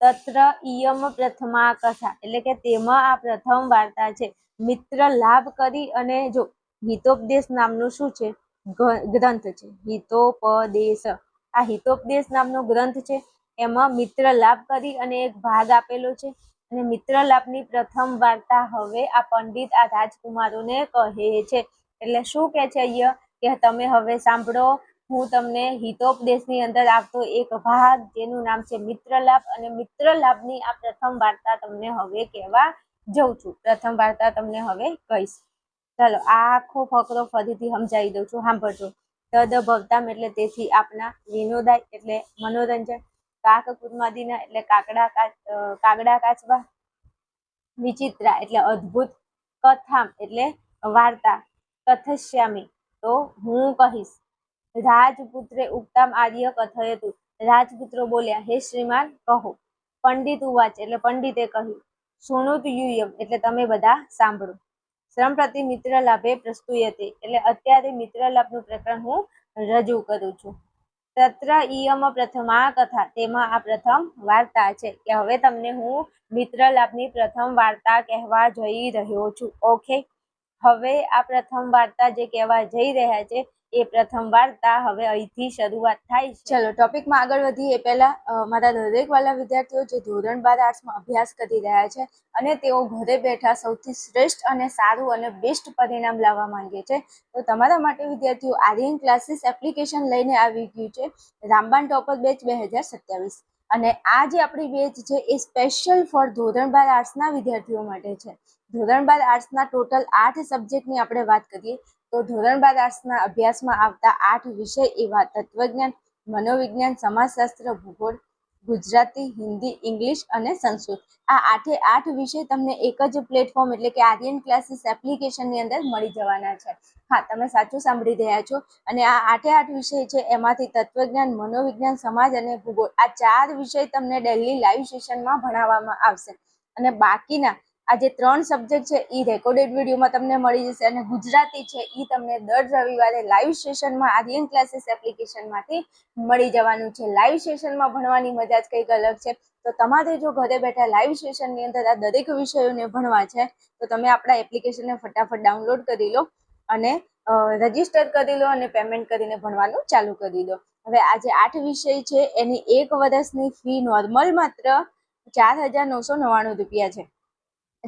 તત્ર ઇયમ પ્રથમા કથા એટલે કે તેમાં આ પ્રથમ વાર્તા છે. મિત્ર લાભ કરી અને જો હિતોપદેશ નામનું શું છે? ગ્રંથ છે. હિતોપદેશ. આ હિતોપદેશ નામનો ગ્રંથ છે. એમાં મિત્ર લાભ કરી અને એક ભાગ આપેલો છે. અને મિત્ર લાભની પ્રથમ વાર્તા હવે આ પંડિત આ રાજકુમારોને કહે છે. એટલે શું કે છે અહીંયા કે તમે હવે સાંભળો. હું તમને હિતોપદેશની અંદર આવતો એક ભાગ જેનું નામ છે મિત્ર લાભ અને મિત્ર લાભની આ પ્રથમ વાર્તા તમને હવે કહેવા જઉં છું. પ્રથમ વાર્તા તમને હવે કહીશ. ચાલો આખો ફકરો ફરીથી સમજાવી દઉં છું. સાંભળજો. તદ ભવતામ એટલે તેથી આપના, વિનોદાય એટલે મનોરંજન, કાક કુર્માદિના એટલે કાગડા કાચબા, વિચિત્રા એટલે અદ્ભુત, કથામ એટલે વાર્તા, કથશ્યામી તો હું કહીશ, રાજપુત્રે ઉક્તામ આર્ય કથયતુ રાજપુત્રો બોલ્યા હે શ્રીમાન કહો, પંડિત ઉવાચ એટલે પંડિતે કહ્યું, શુણુત યુયમ એટલે તમે બધા સાંભળો, સંપ્રતિ મિત્ર લાભે પ્રસ્તુયતે એટલે અત્યારે મિત્ર લાભનું પ્રકરણ હું રજૂ કરું છું. તત્ર ઇયમ પ્રથમા કથા તેમાં આ પ્રથમ વાર્તા છે કે હવે તમને હું મિત્ર લાભની પ્રથમ વાર્તા કહેવા જઈ રહ્યો છું. ઓકે, હવે આ પ્રથમ વાર્તા જે કહેવા જઈ રહ્યા છે એ પ્રથમ વાર્તા હવે અહીંથી શરૂઆત થાય છે. ચલો ટોપિકમાં આગળ વધીએ એ પહેલા મારા દરેક વાલા વિદ્યાર્થીઓ જે ધોરણ 12 આર્ટ્સમાં અભ્યાસ કરી રહ્યા છે અને તેઓ ઘરે બેઠા સૌથી શ્રેષ્ઠ અને સારું અને બેસ્ટ પરિણામ લાવવા માંગે છે તો તમારા માટે વિદ્યાર્થીઓ આર્યન ક્લાસીસ એપ્લિકેશન લઈને આવી ગયું છે રામબાણ ટોપર બેચ 2027 અને આ જે આપણી બેચ છે એ સ્પેશિયલ ફોર ધોરણ 12 આર્ટ્સના વિદ્યાર્થીઓ માટે છે. ધોરણ 12 આર્ટ્સના ટોટલ 8 સબ્જેક્ટની આપણે વાત કરીએ તો ધોરણ 12 આર્ટ્સના અભ્યાસમાં આવતા 8 વિષય એવા તત્વજ્ઞાન, મનોવિજ્ઞાન, સમાજશાસ્ત્ર, ભૂગોળ, ગુજરાતી, હિન્દી, ઇંગ્લિશ અને સંસ્કૃત. આ 8 વિષય તમને એક જ પ્લેટફોર્મ એટલે કે આર્યન ક્લાસીસ એપ્લિકેશનની અંદર મળી જવાના છે. હા, તમે સાચું સાંભળી રહ્યા છો અને આ 8 વિષય છે એમાંથી તત્વજ્ઞાન, મનોવિજ્ઞાન, સમાજ અને ભૂગોળ આ 4 વિષય તમને ડેલી લાઈવ સેશનમાં ભણાવવામાં આવશે અને બાકીના આ જે 3 સબ્જેક્ટ છે એ રેકોર્ડેડ વિડીયોમાં તમને મળી જશે અને ગુજરાતી છે એ તમને દર રવિવારે લાઈવ સેશનમાં આર્યન ક્લાસીસ એપ્લિકેશનમાંથી મળી જવાનું છે. લાઈવ સેશનમાં ભણવાની મજા જ કંઈક અલગ છે. તો તમારે જો ઘરે બેઠા લાઈવ સેશનની અંદર આ દરેક વિષયોને ભણવા છે તો તમે આપણા એપ્લિકેશનને ફટાફટ ડાઉનલોડ કરી લો અને રજીસ્ટર કરી લો અને પેમેન્ટ કરીને ભણવાનું ચાલુ કરી દો. હવે આ જે 8 વિષય છે એની 1 વર્ષની ફી નોર્મલ માત્ર 4,999 રૂપિયા છે.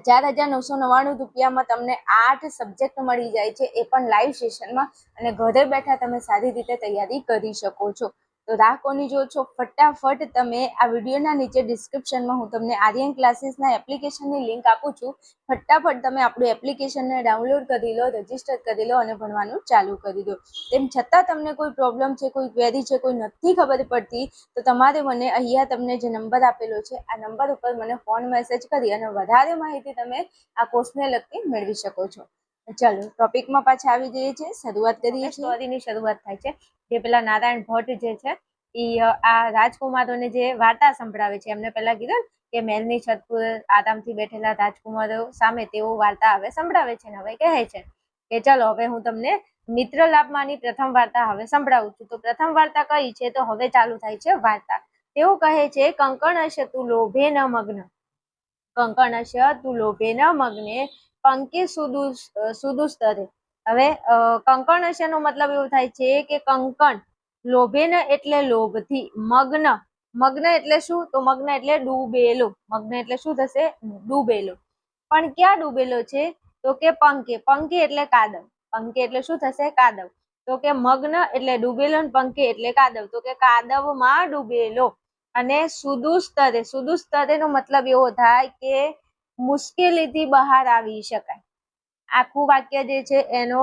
4,999 રૂપિયામાં તમને 8 સબ્જેક્ટ મળી જાય છે એ પણ લાઈવ સેશનમાં અને ઘરે બેઠા તમે સારી રીતે તૈયારી કરી શકો છો. તો રાહ કોની જો છો, ફટાફટ તમે આ વિડીયોના નીચે ડિસ્ક્રિપ્શનમાં હું તમને આર્યન ક્લાસીસના એપ્લિકેશનની લિંક આપું છું. ફટાફટ તમે આપણું એપ્લિકેશનને ડાઉનલોડ કરી લો, રજીસ્ટર કરી લો અને ભણવાનું ચાલુ કરી દો. તેમ છતાં તમને કોઈ પ્રોબ્લેમ છે, કોઈ ક્વેરી છે, કોઈ નથી ખબર પડતી તો તમારે મને અહીંયા તમને જે નંબર આપેલો છે આ નંબર ઉપર મને ફોન મેસેજ કરી અને વધારે માહિતી તમે આ કોર્સને લગતી મેળવી શકો છો. ચાલો ટોપિકમાં પાછા આવી જઈએ છીએ, શરૂઆત કરીએ છીએ. સ્ટોરીની શરૂઆત થાય છે જે પેલા નારાયણ ભટ્ટ જે છે એ આ રાજકુમારોને જે વાર્તા સંભળાવે છે એમને પહેલા કીધું કે મહેલની છત પર આરામથી બેઠેલા રાજકુમારો સામે તેઓ વાર્તા હવે સંભળાવે છે. હવે કહે છે કે ચલો હવે હું તમને મિત્ર લાભમાંની પ્રથમ વાર્તા હવે સંભળાવું છું. તો પ્રથમ વાર્તા કઈ છે? તો હવે ચાલુ થાય છે વાર્તા. તેઓ કહે છે કંકણસ્ય તું લોભે ન મગ્ન, કંકણસ્ય તું લોભે ન મગ્ને પંકે સુદુસ્તરે. હવે કંકણસ્ય નો મતલબ એવું થાય છે કે કંકણ, લોભેન એટલે લોભથી, મગ્ન, મગ્ન એટલે શું? તો મગ્ન એટલે ડૂબેલો, મગ્ન એટલે શું થશે? ડૂબેલો. પણ ક્યાં ડૂબેલો છે? તો કે પંકે, પંકે એટલે કાદવ, પંકે એટલે શું થશે? કાદવ. તો કે મગ્ન એટલે ડૂબેલો, પંકે એટલે કાદવ, તો કે કાદવમાં ડૂબેલો. અને સુદુસ્તરે, સુદુસ્તરે નો મતલબ એવો થાય કે મુશ્કેલીથી બહાર આવી શકાય. આખું વાક્ય જે છે એનો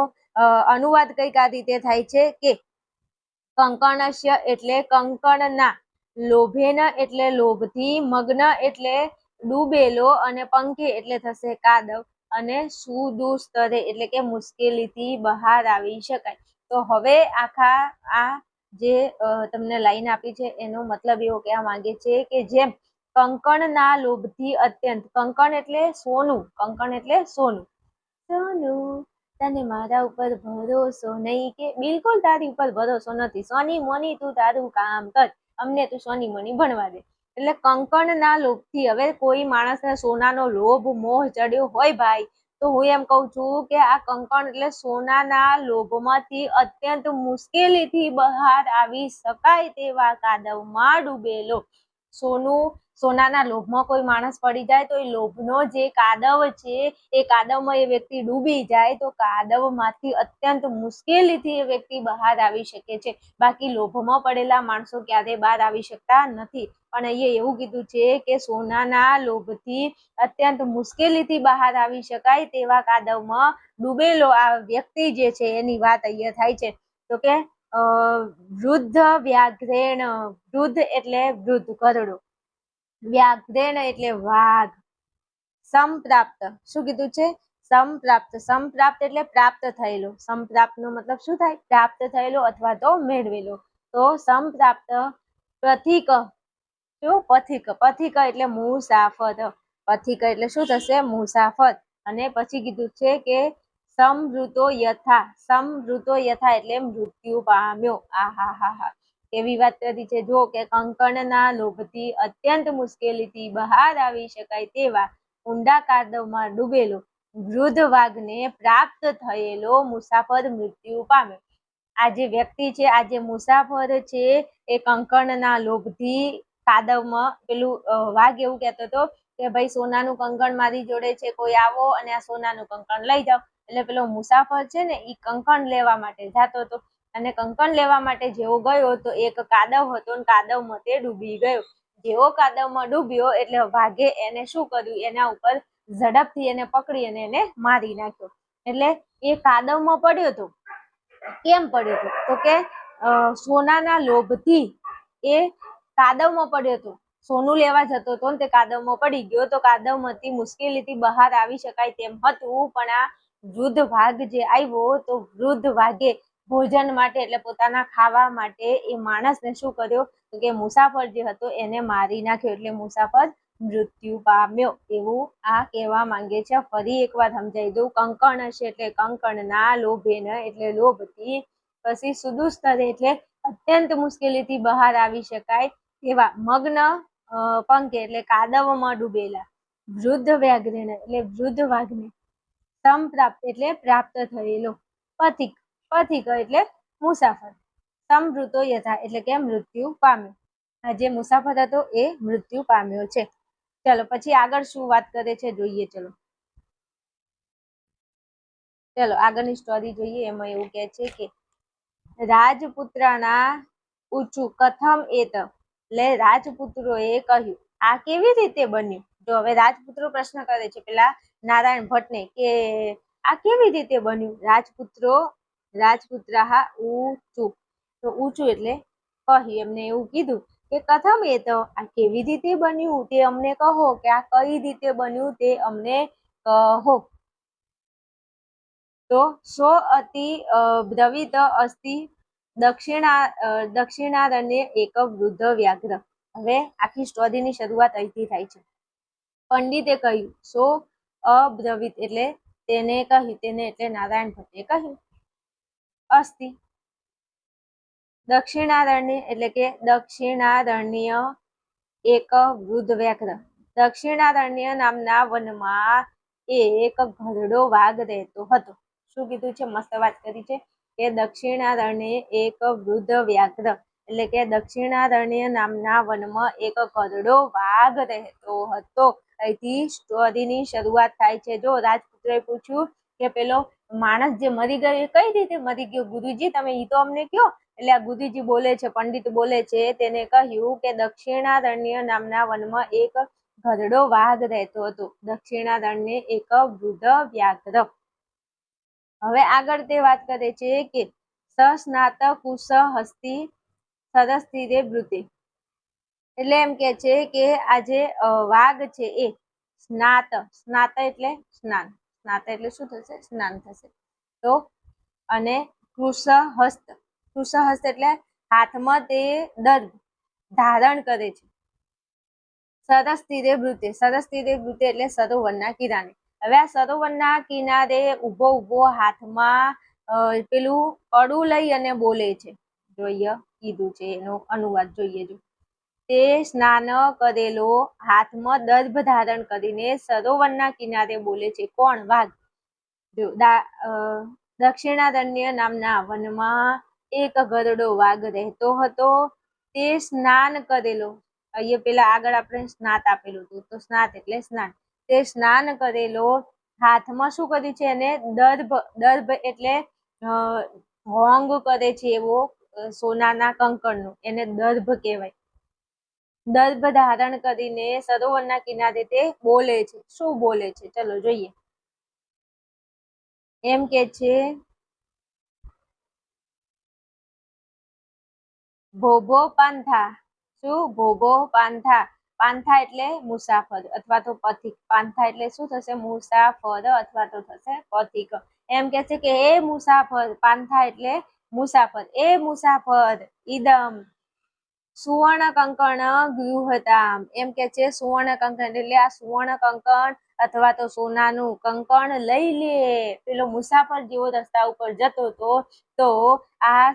અનુવાદ કઈક આ રીતે થાય છે કે કંકણસ્ય એટલે કંકણના, લોભેન એટલે લોભથી, મગ્ન એટલે ડૂબેલો, અને પંકે એટલે થશે કાદવ, અને સુદુસ્તરે એટલે કે મુશ્કેલીથી બહાર આવી શકાય. તો હવે આખા આ જે તમને લાઈન આપી છે એનો મતલબ એવો કહેવા માંગે છે કે જેમ કંકણના લોભથી અત્યંત, કંકણ એટલે સોનું, કંકણ એટલે સોનું, સોનું તને મારા ઉપર ભરોસો નહીં કે? બિલકુલ તારી ઉપર ભરોસો નથી, સોની મોની તું તારું કામ કર, અમને તું સોની મોની ભણવા દે. એટલે કંકણના લોભથી, હવે કોઈ માણસને સોનાનો લોભ મોહ ચડ્યો હોય ભાઈ, તો હું એમ કઉ છું કે આ કંકણ એટલે સોનાના લોભમાંથી અત્યંત મુશ્કેલીથી બહાર આવી શકાય તેવા કાદવમાં ડૂબેલો. સોનાના લોભમાં કોઈ માણસ પડી જાય તો એ લોભનો જે કાદવ છે એ કાદવમાં એ વ્યક્તિ ડૂબી જાય તો કાદવમાંથી અત્યંત મુશ્કેલીથી એ વ્યક્તિ બહાર આવી શકે છે. બાકી લોભમાં પડેલા માણસો ક્યારે બહાર આવી શકતા નથી. પણ અહીંયા એવું કીધું છે કે સોનાના લોભથી અત્યંત મુશ્કેલીથી બહાર આવી શકાય તેવા કાદવમાં ડૂબેલો આ વ્યક્તિ જે છે એની વાત અહીંયા થાય છે. તો કે વૃદ્ધ વ્યાઘ્રેણ, વૃદ્ધ એટલે વૃદ્ધ, ઘરડો, વ્યાઘ્રેણ એટલે વાઘ, સમપ્રાપ્ત, શું કીધું છે? સમપ્રાપ્ત, સમપ્રાપ્ત એટલે પ્રાપ્ત થયેલો, સમપ્રાપ્ત નો મતલબ શું થાય? પ્રાપ્ત થયેલો અથવા તો મેળવેલો. તો સમપ્રાપ્ત પથિક, શું? પથિક, પથિક એટલે મુસાફર, પથિક એટલે શું થશે? મુસાફર. અને પછી કીધું છે કે સમૃતો યથા, સમૃતો યથા એટલે મૃત્યુ પામ્યો. આહાહાહા, એવી વાત કરી છે જો કે કંકણના લોભથી અત્યંત મુશ્કેલીથી બહાર આવી શકાય તેવા ઊંડા કાદવમાં ડૂબેલો વૃદ્ધ વાઘને પ્રાપ્ત થયેલો મુસાફર મૃત્યુ પામ્યો. આ જે વ્યક્તિ છે, આ જે મુસાફર છે એ કંકણના લોભથી કાદવમાં, પેલું વાઘ એવું કહેતો હતો કે ભાઈ સોનાનું કંકણ મારી જોડે છે, કોઈ આવો અને આ સોનાનું કંકણ લઈ જાઓ. એટલે પેલો મુસાફર છે ને એ કંકણ લેવા માટે જતો હતો, અને કંકણ લેવા માટે જેવો ગયો તો એક કાદવ હતો ને કાદવમાં તે ડૂબી ગયો. જેવો કાદવમાં ડૂબ્યો એટલે વાઘે એને શું કર્યું? એના ઉપર ઝડપથી એને પકડી અને એને મારી નાખ્યો. એટલે એ કાદવમાં પડ્યો હતો. કેમ પડ્યો હતો? તો કે સોનાના લોભથી એ કાદવમાં પડ્યો હતો. સોનું લેવા જતો હતો ને તે કાદવમાં પડી ગયો, તો કાદવમાંથી મુશ્કેલીથી બહાર આવી શકાય તેમ હતું. પણ આ વૃદ્ધ વાઘ જે આવ્યો તો વૃદ્ધ વાઘે ભોજન માટે એટલે પોતાના ખાવા માટે એ માણસને શું કર્યો? તો કે મુસાફર જે હતો એને મારી નાખ્યો, એટલે મુસાફર મૃત્યુ પામ્યો. એવું આ કહેવા માંગે છે. ફરી એકવાર સમજાઈ દઉં. કંકણ હશે એટલે કંકણના, લોભેન એટલે લોભથી, પછી સુદુસ્તરે એટલે અત્યંત મુશ્કેલીથી બહાર આવી શકાય તેવા, મગ્ન પંકે એટલે કાદવમાં ડૂબેલા, વૃદ્ધ વ્યાઘ્રેણ એટલે વૃદ્ધ વાઘને, સમપ્રાપ્ત એટલે પ્રાપ્ત થયેલો, પથિક, પથિક એટલે મુસાફર, સમૃતો યથા એટલે કે મૃત્યુ પામ્યો. આ જે મુસાફર હતો એ મૃત્યુ પામ્યો છે. ચલો પછી આગળ શું વાત કરે છે જોઈએ. ચલો આગળની સ્ટોરી જોઈએ. એમાં એવું કહે છે કે રાજપુત્રના ઊંચું કથમ એત, એટલે રાજપુત્રોએ કહ્યું આ કેવી રીતે બન્યું? જો હવે રાજપુત્રો પ્રશ્ન કરે છે પેલા નારાયણ ભટ્ટને કે આ કેવી રીતે બન્યું? રાજપુત્રહા ઊંચું, તો ઊંચું એટલે કહ્યું, એમને એવું કીધું કે કથમ એ તો, આ કેવી રીતે બન્યું તે અમને કહો, કે આ કઈ રીતે બન્યું તે અમને કહો. તો સો અતિ બ્રવીત અસ્તિ દક્ષિણારણ્ય એક વૃદ્ધ વ્યાઘ્ર. હવે આખી સ્ટોરીની શરૂઆત અહીંથી થાય છે. પંડિતે કહ્યું. સો અબ્રવીત એટલે તેને કહ્યું, તેને એટલે નારાયણ ભટ્ટે કહ્યું. અસ્તિ દક્ષિણારણ્ય એટલે કે દક્ષિણારણ્ય એક વૃદ્ધ વ્યાઘ્ર. દક્ષિણારણ્ય નામના વનમાં એક ઘરડો વાઘ રહેતો હતો. શું કીધું છે? મસ્ત વાત કરી છે કે દક્ષિણારણ્ય એક વૃદ્ધ વ્યાઘ્ર એટલે કે દક્ષિણારણ્ય નામના વનમાં એક ઘરડો વાઘ રહેતો હતો. અહીંથી સ્ટોરીની શરૂઆત થાય છે. જો રાજપુત્રએ પૂછ્યું કે પેલો માણસ જે મરી ગયો એ કઈ રીતે મરી ગયો ગુરુજી, તમે ઈ તો અમને કહો. એટલે આ ગુરુજી બોલે છે, પંડિત બોલે છે, તેને કહ્યું કે દક્ષિણારણ્ય નામના વનમાં એક ઘરડો વાઘ રહેતો હતો. દક્ષિણારણ્ય એક વૃદ્ધ વ્યાઘ્ર. હવે આગળ તે વાત કરે છે કે સસ્નાત કુશ હસ્તી સરસ્તીરે બ્રુતે એટલે એમ કે છે કે આ જે વાઘ છે એ સ્નાત, સ્નાત એટલે સ્નાન, સ્નાત એટલે શું થશે? સ્નાન થશે. તો અને કૃષહસ્ત, કૃષહસ્ત એટલે હાથમાં તે દર્ભ ધારણ કરે છે. સરસ તીરે બ્રુતે, સરસ તીરે બ્રુતે એટલે સરોવરના કિનારે. હવે આ સરોવરના કિનારે ઉભો ઉભો હાથમાં પેલું કડું લઈ અને બોલે છે. જોઈએ કીધું છે એનો અનુવાદ જોઈએ. જો તે સ્નાન કરેલો હાથમાં દર્ભ ધારણ કરીને સરોવરના કિનારે બોલે છે. કોણ? વાઘ. જો દક્ષિણારણ્ય નામના વનમાં એક ઘરડો વાઘ રહેતો હતો. તે સ્નાન કરેલો, અહીંયા પેલા આગળ આપણે સ્નાત આપેલું હતું, તો સ્નાત એટલે સ્નાન. તે સ્નાન કરેલો હાથમાં શું કર્યું છે? એને દર્ભ, દર્ભ એટલે હોંગ કરે છે એવો સોનાના કંકણનું, એને દર્ભ કહેવાય. દર્ભ ધારણ કરીને સરોવરના કિનારે તે બોલે છે. શું બોલે છે? ચલો જોઈએ. એમ કે છે ભોભો પાંથા. શું? ભોભો પાંથા. પાંથા એટલે મુસાફર અથવા તો પથિક. પાંથા એટલે શું થશે? મુસાફર અથવા તો થશે પથિક. એમ કે છે કે એ મુસાફર, પાંથા એટલે મુસાફર, એ મુસાફર ઈદમ સુવર્ણ કંકણ ગૃહતામ. એમ કે છે સુવર્ણ કંકણ એટલે આ સુવર્ણ કંકણ અથવા તો સોનાનું કંકણ લઈ લે. પેલો મુસાફર જેવો રસ્તા ઉપર જતો હતો, તો આ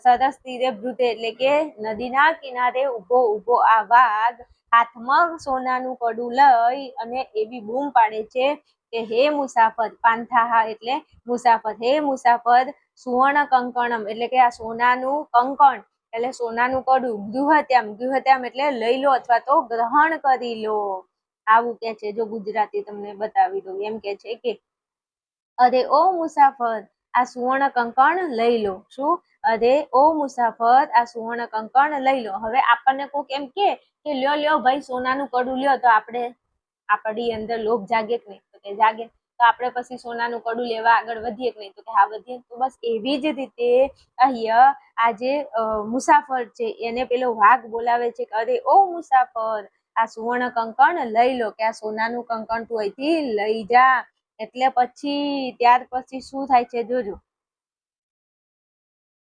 સરસ તીરે બ્રુતે એટલે કે નદીના કિનારે ઉભો ઉભો આ વાઘ હાથમાં સોનાનું કડું લઈ અને એવી બૂમ પાડે છે કે હે મુસાફર, પાંથા એટલે મુસાફર, હે મુસાફર સુવર્ણ કંકણમ એટલે કે આ સોનાનું કંકણ એટલે સોનાનું કડું ગૃહત્યામ, ગૃહત્યામ એટલે લઈ લો અથવા તો ગ્રહણ કરી લો. આવું કે છે. જો ગુજરાતી તમને બતાવી દઉં. એમ કે છે કે અરે ઓ મુસાફર, આ સુવર્ણ કંકણ લઈ લો. શું? અરે ઓ મુસાફર, આ સુવર્ણ કંકણ લઈ લો. હવે આપણને કોઈક એમ કે લ્યો લ્યો ભાઈ સોનાનું કડું લ્યો, તો આપણે આપણી અંદર લોભ જાગે કે નહીં? તો કે જાગે. તો આપણે પછી સોનાનું કડું લેવા આગળ વધીએ કે નહીં? તો કે હા વધીએ. તો બસ એવી જ રીતે અહીંયા આ જે મુસાફર છે એને પેલો વાઘ બોલાવે છે કે અરે ઓ મુસાફર, આ સુવર્ણ કંકણ લઈ લો, કે આ સોનાનું કંકણ તું અહીંથી લઈ જા. એટલે પછી ત્યાર પછી શું થાય છે જોજો.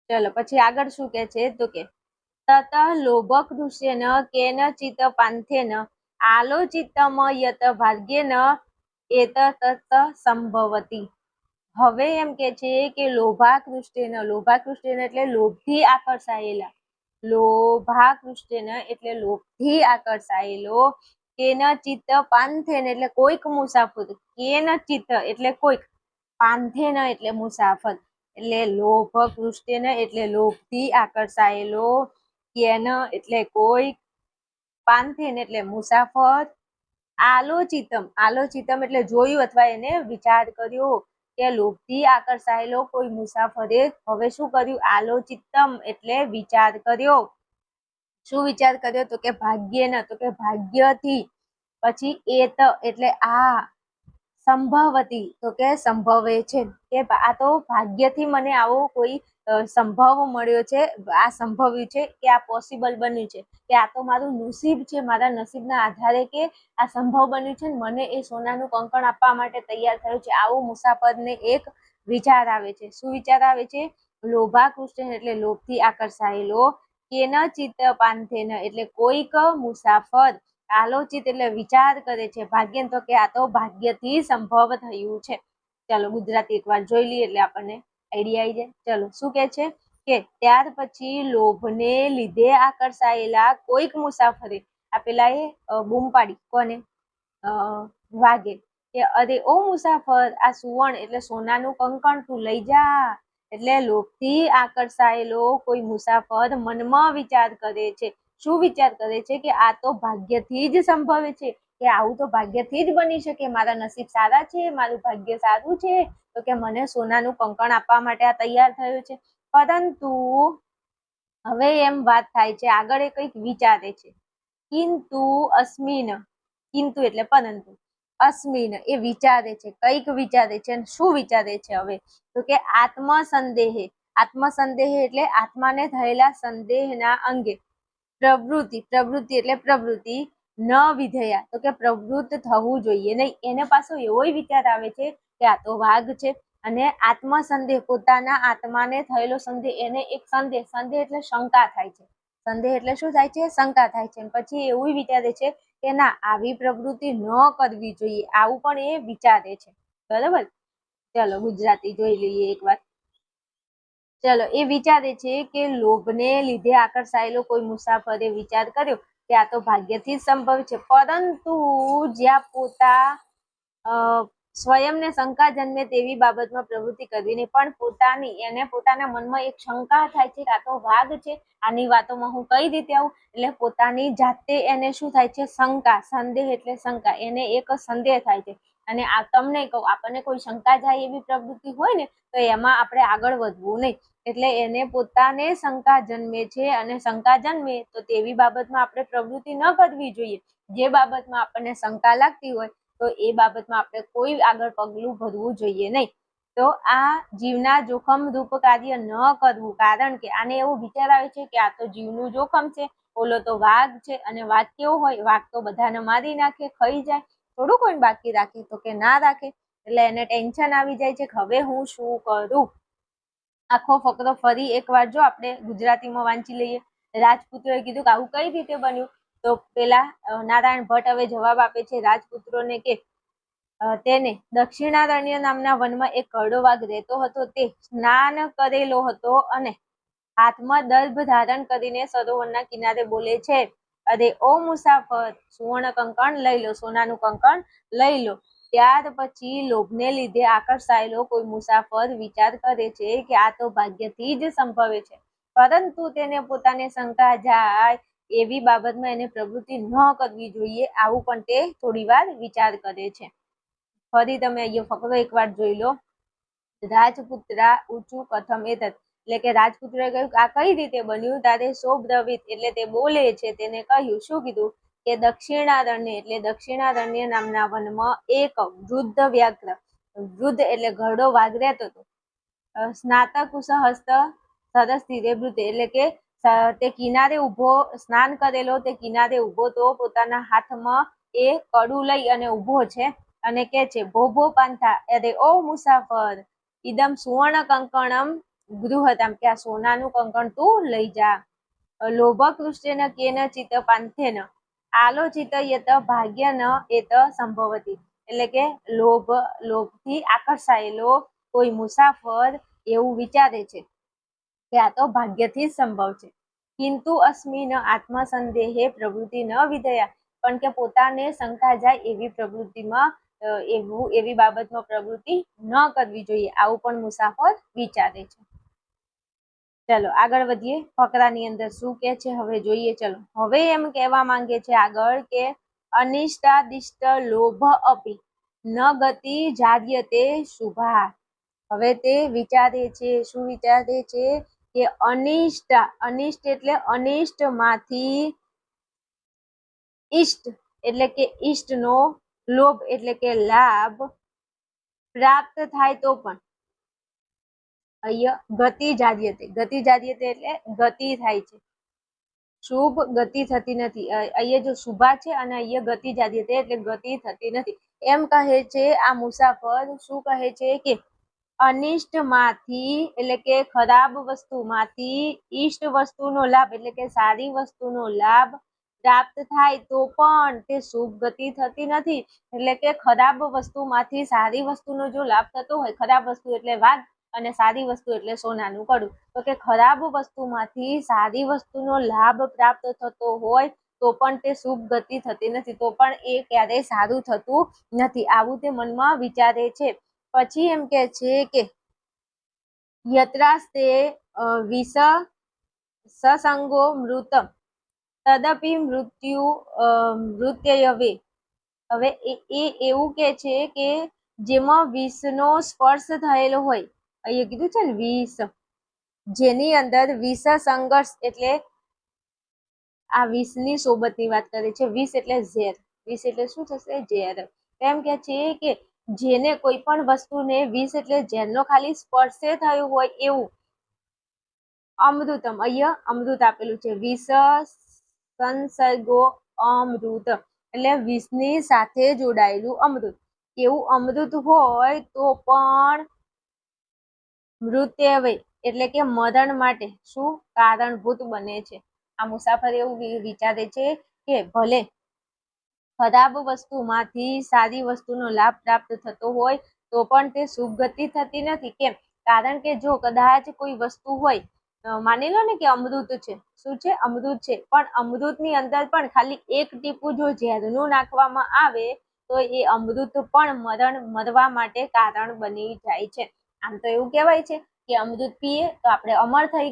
ચલો પછી આગળ શું કે છે? તો કે તત લોભક દૃશ્યેન કેનચિત પાંથેન આલોચિતમ યત ભાગ્યેન એત તત સંભવતી. હવે એમ કે છે કે લોભાકૃષ્ટેન, લોભાકૃષ્ટેન એટલે લોભથી આકર્ષાયેલા, લોભાકૃષ્ટેન એટલે લોભથી આકર્ષાયેલો, કેનચિત પાંથેન એટલે કોઈક મુસાફર, કેનચિત એટલે કોઈક, પાંથેન એટલે મુસાફર, એટલે લોભકૃષ્ટેન એટલે લોભથી આકર્ષાયેલો, કેન એટલે કોઈક, પાંથેન એટલે મુસાફર, આલોચિતમ, આલોચિતમ એટલે જોયું અથવા એને વિચાર કર્યો, કે લોભથી આકર્ષાયેલો કોઈ મુસાફરે હવે શું કર્યું? આલોચિતમ એટલે વિચાર કર્યો. શું વિચાર કર્યો? તો કે ભાગ્યેન, તો કે ભાગ્યથી. પછી એત એટલે આ, સંભવતી તો કે સંભવે છે, કે આ તો ભાગ્યથી મને આવો કોઈ સંભવ મળ્યો છે, આ સંભવ્યું છે, કે આ પોસિબલ બન્યું છે, કે આ તો મારું નસીબ છે, મારા નસીબના આધારે કે આ સંભવ બન્યું છે, મને એ સોનાનું કંકણ આપવા માટે તૈયાર થયું છે. આવું મુસાફરને એક વિચાર આવે છે. શું વિચાર આવે છે? લોભાકૃષ્ટ એટલે લોભથી આકર્ષાયેલો, કેનચિત પાંથેન એટલે કોઈક મુસાફર, આલોચિત એટલે વિચાર કરે છે, ભાગ્યન તો કે આ તો ભાગ્યથી સંભવ થયું છે. ચાલો ગુજરાતી એકવાર જોઈ લઈએ એટલે આપણને આઈડિયા આવી જાય. ચલો શું કે છે કે ત્યાર પછી લોભને લીધે આકર્ષાયેલા કોઈક મુસાફરે આપેલા એ બૂમ પાડી કોને વાગે કે અરે ઓ મુસાફર આ સુવર્ણ એટલે સોનાનું કંકણ તું લઈ જા. એટલે લોભથી આકર્ષાયેલો કોઈ મુસાફર મનમાં વિચાર કરે છે. શું વિચાર કરે છે કે આ તો ભાગ્યથી જ સંભવે છે, કે આવું તો ભાગ્યથી જ બની શકે, મારા નસીબ સારા છે, મારું ભાગ્ય સારું છે, તો કે મને સોનાનું કંકણ આપવા માટે આ તૈયાર થયું છે. પરંતુ હવે એમ વાત થાય છે, આગળ એ કંઈક વિચારે છે. કિંતુ અસ્મિન, કિંતુ એટલે પરંતુ, અસ્મિન એ વિચારે છે, કંઈક વિચારે છે. શું વિચારે છે હવે તો કે આત્મસંદેહે, આત્મસંદેહ એટલે આત્માને થયેલા સંદેહના અંગે પ્રવૃત્તિ, પ્રવૃત્તિ એટલે પ્રવૃત્તિ ન વિધેયા તો કે પ્રવૃત્ત થવું જોઈએ નહીં. એને પાછો એવો વિચાર આવે છે કે આ તો વાઘ છે, અને આત્મસંદેહ પોતાના આત્માને થયેલો સંદેહ, એને એક સંદેહ, સંદેહ એટલે શંકા થાય છે, સંદેહ એટલે શું થાય છે? શંકા થાય છે. પછી એવું વિચારે છે કે ના આવી પ્રવૃત્તિ ન કરવી જોઈએ, આવું પણ એ વિચારે છે. બરાબર. ચલો ગુજરાતી જોઈ લઈએ એકવાર. ચલો એ વિચારે છે કે લોભને લીધે આકર્ષાયેલો કોઈ મુસાફરે વિચાર કર્યો કે આ તો ભાગ્યથી જ સંભવ છે, પરંતુ જ્યાં સ્વયંને શંકા જન્મે તેવી બાબતમાં પ્રવૃત્તિ કરીને પણ એને પોતાના મનમાં એક શંકા થાય છે કે આ તો વાઘ છે, આની વાતોમાં હું કઈ રીતે આવું, એટલે પોતાની જાતે એને શું થાય છે? શંકા, સંદેહ એટલે શંકા, એને એક સંદેહ થાય છે. અને આ તમને કહું, આપણને કોઈ શંકા જાય એવી પ્રવૃત્તિ હોય ને તો એમાં આપણે આગળ વધવું નહીં. એટલે એને પોતાને શંકા જન્મે છે, અને શંકા જન્મે તો તેવી બાબતમાં આપણે પ્રવૃત્તિ ન કરવી જોઈએ. જે બાબતમાં આપણને શંકા લાગતી હોય તો એ બાબતમાં આપણે કોઈ આગળ પગલું ભરવું જોઈએ નહીં. તો આ જીવના જોખમ રૂપ કાર્ય ન કરવું, કારણ કે આને એવું વિચાર આવે છે કે આ તો જીવનું જોખમ છે, ઓલો તો વાઘ છે, અને વાઘ કેવો હોય? વાઘ તો બધાને મારી નાખે, ખાઈ જાય, થોડું કોઈ બાકી રાખે, તો કે ના રાખે. એટલે એને ટેન્શન આવી જાય છે કે હવે હું શું કરું. આખો ફકરો ફરી એકવાર જો આપણે ગુજરાતીમાં વાંચી લઈએ. રાજપુત્રોએ કીધું કે આવું કઈ રીતે બન્યું? તો પેલા નારાયણ ભટ્ટ હવે જવાબ આપે છે રાજપુત્રોને કે તેને દક્ષિણારણ્ય નામના વનમાં એક ઘરડો વાઘ રહેતો હતો. તે સ્નાન કરેલો હતો અને હાથમાં દર્ભ ધારણ કરીને સરોવરના કિનારે બોલે છે, અરે ઓ મુસાફર, સુવર્ણ કંકણ લઈ લો, સોનાનું કંકણ લઈ લો. ત્યાર પછી લોભને લીધે આકર્ષાયેલો કોઈ મુસાફર વિચાર કરે છે કે આ તો ભાગ્યથી જ સંભવે છે, પરંતુ તેને પોતાને શંકા જાય એવી બાબતમાં એને પ્રવૃત્તિ ન કરવી જોઈએ, આવું પણ તે થોડી વાર વિચાર કરે છે. ફરી તમે અહીંયા ફકરો એકવાર જોઈ લો. રાજપુત્રા ઊંચું કથમ એતત, એટલે કે રાજપુત્રએ કહ્યું આ કઈ રીતે બન્યું? તારે શોભદ્રવિત એટલે તે બોલે છે, તેને કહ્યું, શું કીધું? કે દક્ષિણારણ્ય એટલે દક્ષિણારણ્ય નામના વનમાં એક વૃદ્ધ વ્યાઘ્ર, વૃદ્ધ એટલે ઘરડો વાઘ રહેતો હતો. સ્નાતક હસ્ત સરસ ધીરે વૃદ્ધ એટલે કે તે કિનારે ઉભો, સ્નાન કરેલો તે કિનારે ઉભો તો પોતાના હાથમાં એ કડું લઈ અને ઉભો છે, અને કે છે ભોભો પાંથા, અરે ઓ મુસાફર, ઇદમ સુવર્ણ કંકણમ ગૃહતમ, કે આ સોનાનું કંકણ તું લઈ જા. લોભકૃષ્ટેન કેન ચિત્ત પાંથેન આલોચિત યત ભાગ્ય ન એત સંભવતી, એટલે કે લોભથી આકર્ષાયેલો કોઈ મુસાફર એવું વિચારે છે કે આ તો ભાગ્યથી જ સંભવ છે. કિંતુ અસ્મિન આત્મસંદેહે પ્રવૃત્તિ ન વિધેયા, પણ કે પોતાને શંકા જાય એવી પ્રવૃત્તિમાં એવી બાબતમાં પ્રવૃત્તિ ન કરવી જોઈએ, આવું પણ મુસાફર વિચારે છે. ચલો આગળ વધીએ. ફકરાની અંદર શું કે છે હવે જોઈએ. ચલો હવે એમ કહેવા માંગે છે આગળ કે અનિષ્ટાદિષ્ટ લોભ અપી ન ગતિ જાર્યતે શુભા. હવે તે વિચારે છે, શું વિચારે છે? કે અનિષ્ટ, અનિષ્ટ એટલે અનિષ્ટ માંથી ઈષ્ટ એટલે કે ઈષ્ટનો, લોભ એટલે કે લાભ પ્રાપ્ત થાય તો પણ અહીંયા ગતિ જાર્યતે, ગતિ જાર્યતે એટલે ગતિ થાય છે, શુભ ગતિ થતી નથી. અહીંયા જો શુભા છે અને અહીંયા ગતિ જાર્યતે એટલે ગતિ થતી નથી. એમ કહે છે આ મુસાફર, શું કહે છે કે અનિષ્ટ માંથી એટલે કે ખરાબ વસ્તુમાંથી ઈષ્ટ વસ્તુનો લાભ એટલે કે સારી વસ્તુનો લાભ પ્રાપ્ત થાય તો પણ તે શુભ ગતિ થતી નથી. એટલે કે ખરાબ વસ્તુમાંથી સારી વસ્તુનો જો લાભ થતો હોય, ખરાબ વસ્તુ એટલે વાઘ અને સારી વસ્તુ એટલે સોનાનું કડું, તો કે ખરાબ વસ્તુમાંથી સારી વસ્તુનો લાભ પ્રાપ્ત થતો હોય તો પણ તે શુભ ગતિ થતી નથી, તો પણ એ ક્યારેય સારું થતું નથી, આવું તે મનમાં વિચારે છે. પછી એમ કે છે કે યત્રાસ્તે વિષ સસંગો મૃતમ તદપી મૃત્યવે. હવે એ એવું કે છે કે જેમાં વિષનો સ્પર્શ થયેલો હોય, અહીંયા કીધું છે ને વિષ, જેની અંદર વિષ સંઘર્ષ એટલે આ વિષની સોબતની વાત કરે છે. વિષ એટલે ઝેર, વિષ એટલે શું થશે? ઝેર. એમ કે છે કે જેને કોઈ પણ વસ્તુને વિષ એટલે ઝેરનો ખાલી સ્પર્શે થયું હોય એવું અમૃતમ, અહીંયા અમૃત આપેલું છે, વિષ સંસર્ગો અમૃત એટલે વિષની સાથે જોડાયેલું અમૃત, એવું અમૃત હોય તો પણ મૃત્યવે એટલે કે મરણ માટે શું કારણભૂત બને છે. આ મુસાફર એવું વિચારે છે કે ભલે ખરાબ વસ્તુમાંથી સારી વસ્તુનો લાભ પ્રાપ્ત થતો હોય તો પણ તે શુભ ગતિ થતી નથી. કેમ? કારણ કે જો કદાચ કોઈ વસ્તુ હોય, માની લો ને કે અમૃત છે, શું છે? અમૃત છે, પણ અમૃતની અંદર પણ ખાલી એક ટીપું જો ઝેરનું નાખવામાં આવે તો એ અમૃત પણ મરવા માટે કારણ બની જાય છે. આમ તો એવું કહેવાય છે કે અમૃત પીએ તો આપણે અમર થઈ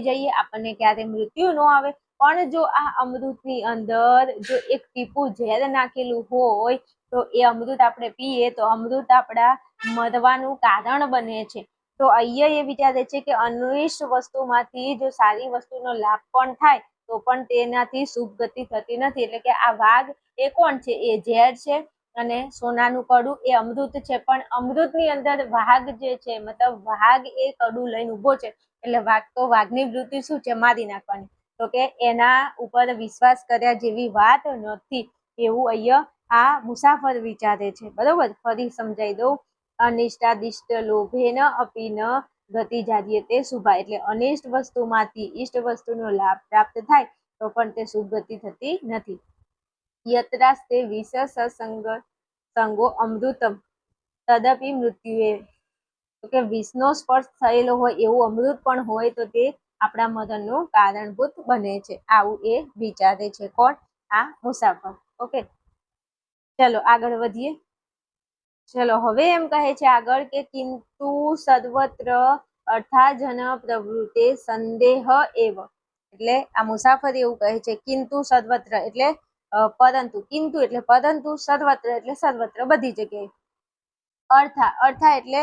જઈએ, આપણને ક્યારે મૃત્યુ ન આવે, પણ જો આ અમૃતની અંદર જો એક ટીપું ઝેર નાખેલું હોય તો એ અમૃત આપણે પીએ તો અમૃત આપણા મરવાનું કારણ બને છે. તો અહીંયા એ વિચારે છે કે અનિષ્ટ વસ્તુમાંથી જો સારી વસ્તુનો લાભ પણ થાય તો પણ તેનાથી શુભ ગતિ થતી નથી. એટલે કે આ વાઘ એ કોણ છે? એ ઝેર છે, અને સોનાનું કડું એ અમૃત છે, પણ અમૃતની અંદર વાઘ જે છે, મતલબ વાઘ એ કડું લઈને ઉભો છે, એટલે વાઘ તો વાઘની વૃત્તિ શું છે? મારી નાખવાની, તો કે એના ઉપર વિશ્વાસ કર્યા જેવી વાત નથી, એવું અહીંયા આ મુસાફર વિચારે છે. બરોબર, ફરી સમજાઈ દઉં. અનિષ્ટાદિષ્ટ લોભેન અપી ન ગતિ જાર્યતે શુભા, એટલે અનિષ્ટ વસ્તુમાંથી ઈષ્ટ વસ્તુનો લાભ પ્રાપ્ત થાય તો પણ તે શુભ ગતિ થતી નથી. યત્રાસ્તે વિષ સંગો અમૃતમ તદપી મૃત્યુએ, તો કે વિષનો સ્પર્શ થયેલો હોય એવું અમૃત પણ હોય તો તે આપણા મરણનું કારણભૂત બને છે, આવું એ વિચારે છે. કોણ? આ મુસાફર. ઓકે, ચલો આગળ વધીએ. ચલો હવે એમ કહે છે આગળ કે કિંતુ સર્વત્ર અર્થાજન પ્રવૃત્તે સંદેહ એવ, એટલે આ મુસાફર એવું કહે છે કિંતુ સર્વત્ર એટલે પરંતુ, કિંતુ એટલે પરંતુ, સર્વત્ર એટલે સર્વત્ર બધી જગ્યાએ, અર્થા એટલે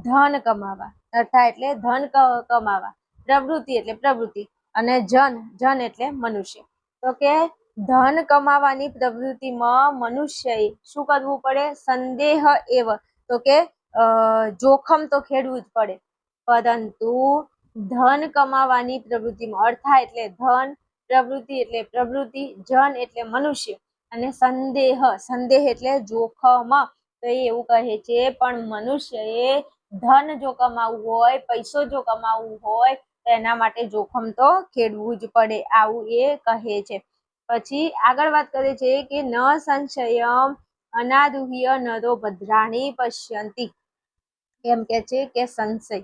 ધન કમાવા, અર્થા એટલે ધન કમાવા, પ્રવૃત્તિ એટલે પ્રવૃત્તિ, અને જન એટલે મનુષ્ય. તો કે ધન કમાવાની પ્રવૃત્તિમાં મનુષ્યએ શું કરવું પડે? સંદેહ એવ, તો કે જોખમ તો ખેડવું જ પડે, પરંતુ ધન કમાવાની પ્રવૃત્તિમાં, અર્થા એટલે ધન, પ્રવૃત્તિ એટલે પ્રવૃત્તિ, જન એટલે મનુષ્ય, અને સંદેહ એટલે જોખમ. તો એ એવું કહે છે પણ મનુષ્યએ ધન જો કમાવવું હોય, પૈસો જો કમાવવું હોય તો એના માટે જોખમ તો ખેડવું જ પડે, આવું એ કહે છે. પછી આગળ વાત કરે છે કે ન સંશયમ અનાદુહ્ય નરો ભદ્રાણી પશ્યંતી, એમ કે છે કે સંશય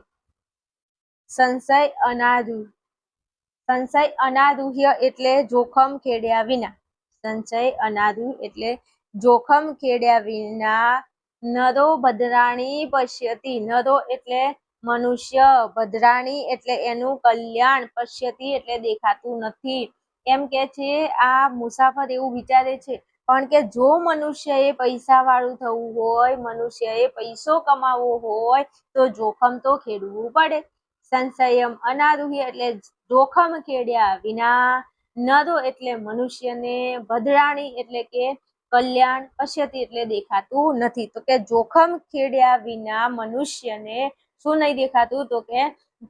અનાદુહ્ય એટલે જોખમ ખેડ્યા વિના, સંશય અનાદુહ એટલે જોખમ ખેડ્યા વિના, નરો ભદ્રાણી પશ્યતિ, નરો એટલે મનુષ્ય, ભદ્રાણી એટલે એનું કલ્યાણ, પશ્યતિ એટલે દેખાતું નથી. એમ કે છે આ મુસાફર એવું વિચારે છે પણ કે જો મનુષ્યએ પૈસા વાળું થવું હોય, મનુષ્યએ પૈસો કમાવવો હોય તો જોખમ તો ખેડવું પડે. સંશયમ અનાદુહ્ય એટલે જોખમ ખેડ્યા વિના, નરો એટલે મનુષ્યને, ભદ્રાણી એટલે કે કલ્યાણ, પશ્યતિ એટલે દેખાતું નથી. તો કે જોખમ ખેડ્યા વિના મનુષ્યને શું નહીં દેખાતું? તો કે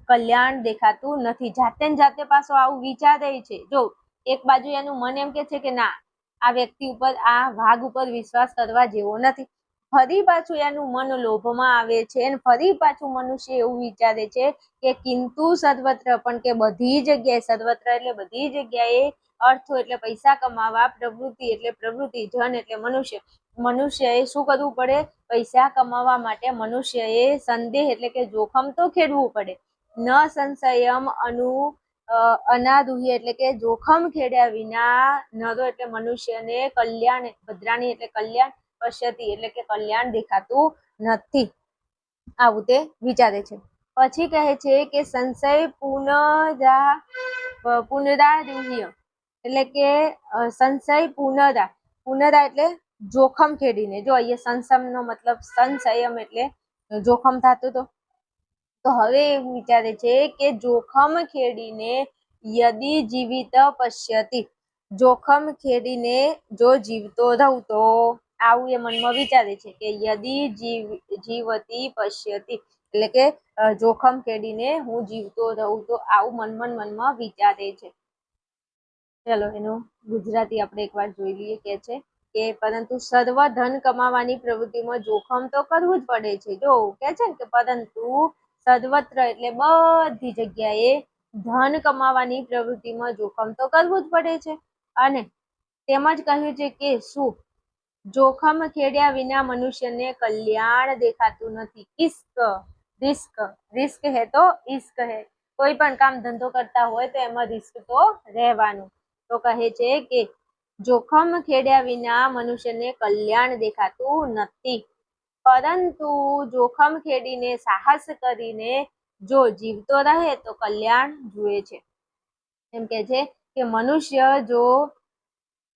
કલ્યાણ દેખાતું નથી. જાતે ને જાતે પાછો આવું વિચારે છે. જો એક બાજુ એનું મન એમ કે છે કે ના, આ વ્યક્તિ ઉપર, આ વાઘ ઉપર વિશ્વાસ કરવા જેવો નથી, ફરી પાછું એનું મન લોભમાં આવે છે, અને ફરી પાછું મનુષ્ય એવું વિચારે છે કે કિંતુ સર્વત્ર, પણ કે બધી જગ્યાએ, સર્વત્ર એટલે બધી જગ્યાએ, અર્થો એટલે પૈસા કમાવા, પ્રવૃત્તિ એટલે પ્રવૃત્તિ, ધન એટલે મનુષ્ય. મનુષ્યએ શું કરવું પડે? પૈસા કમાવા માટે મનુષ્યએ સંદેહ એટલે કે જોખમ તો ખેડવું પડે. ન સંશયમ અનાદુહ્ય એટલે કે જોખમ ખેડ્યા વિના નરો એટલે મનુષ્યને કલ્યાણ, ભદ્રાણી એટલે કલ્યાણ, પશ્યતિ એટલે કે કલ્યાણ દેખાતું નથી. આવું તે વિચારે છે. પછી કહે છે કે સંશય પુનરાદુહ્ય એટલે કે સંશય પુનરા એટલે જોખમ ખેડીને. જો અહીંયા સંશમ નો મતલબ સંશયમ એટલે જોખમ થતું તો હવે એવું વિચારે છે કે જોખમ ખેડીને યદિ જીવિત પશ્યતિ, જોખમ ખેડીને જો જીવતો રહું તો, આવું એ મનમાં વિચારે છે કે યદિ જીવતી પશ્યતિ એટલે કે જોખમ ખેડીને હું જીવતો રહું તો, આવું મનમાં વિચારે છે. ચલો એનું ગુજરાતી આપણે એકવાર જોઈ લઈએ. કે છે કે પરંતુ સર્વ ધન કમાવાની પ્રવૃત્તિમાં જોખમ તો કરવું જ પડે છે. જો કે છે ને કે પરંતુ સર્વત્ર એટલે બધી જગ્યાએ ધન કમાવાની પ્રવૃત્તિમાં જોખમ તો કરવું જ પડે છે. અને તેમજ કહ્યું છે કે શું? જોખમ ખેડ્યા વિના મનુષ્યને કલ્યાણ દેખાતું નથી. રિસ્ક હે તો ઇશ્ક હે. કોઈ પણ કામ ધંધો કરતા હોય તો એમાં રિસ્ક તો રહેવાનું. તો કહે છે કે જોખમ ખેડ્યા વિના મનુષ્યને કલ્યાણ દેખાતું નથી, પરંતુ જોખમ ખેડીને સાહસ કરીને જો જીવતો રહે તો કલ્યાણ જુએ છે. એમ કે છે કે મનુષ્ય જો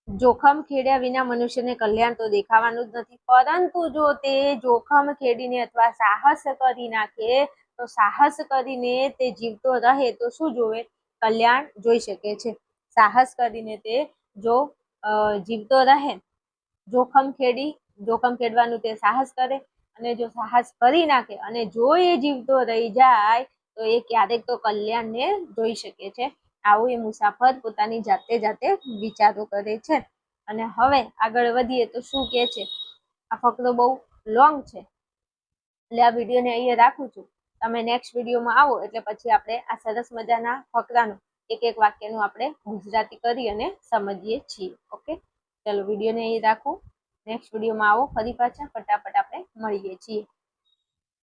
જોખમ ખેડ્યા વિના મનુષ્યને કલ્યાણ તો દેખાવાનું જ નથી, પરંતુ જો તે જોખમ ખેડીને અથવા સાહસ કરી નાખે તો સાહસ કરીને તે જીવતો રહે તો શું જોવે? કલ્યાણ જોઈ શકે છે. સાહસ કરીને તે જો જીવતો રહે, જોખમ ખેડવાનું તે સાહસ કરે અને જો સાહસ કરી નાખે અને જો એ જીવતો રહી જાય તો એ ક્યારેક તો કલ્યાણને જોઈ શકે છે. આવું એ મુસાફર પોતાની જાતે વિચારો કરે છે. અને હવે આગળ વધીએ તો શું કે છે? આ ફકરો બહુ લોંગ છે એટલે આ વિડીયોને અહીંયા રાખું છું. તમે નેક્સ્ટ વિડીયોમાં આવો એટલે પછી આપણે આ સરસ મજાના ફકરાનું એક વાક્યનું આપણે ગુજરાતી કરી અને સમજીએ છીએ. ઓકે, ચલો વિડીયોને અહીં રાખું. નેક્સ્ટ વિડીયોમાં આવો ફરી પાછા, ફટાફટ આપણે મળીએ છીએ.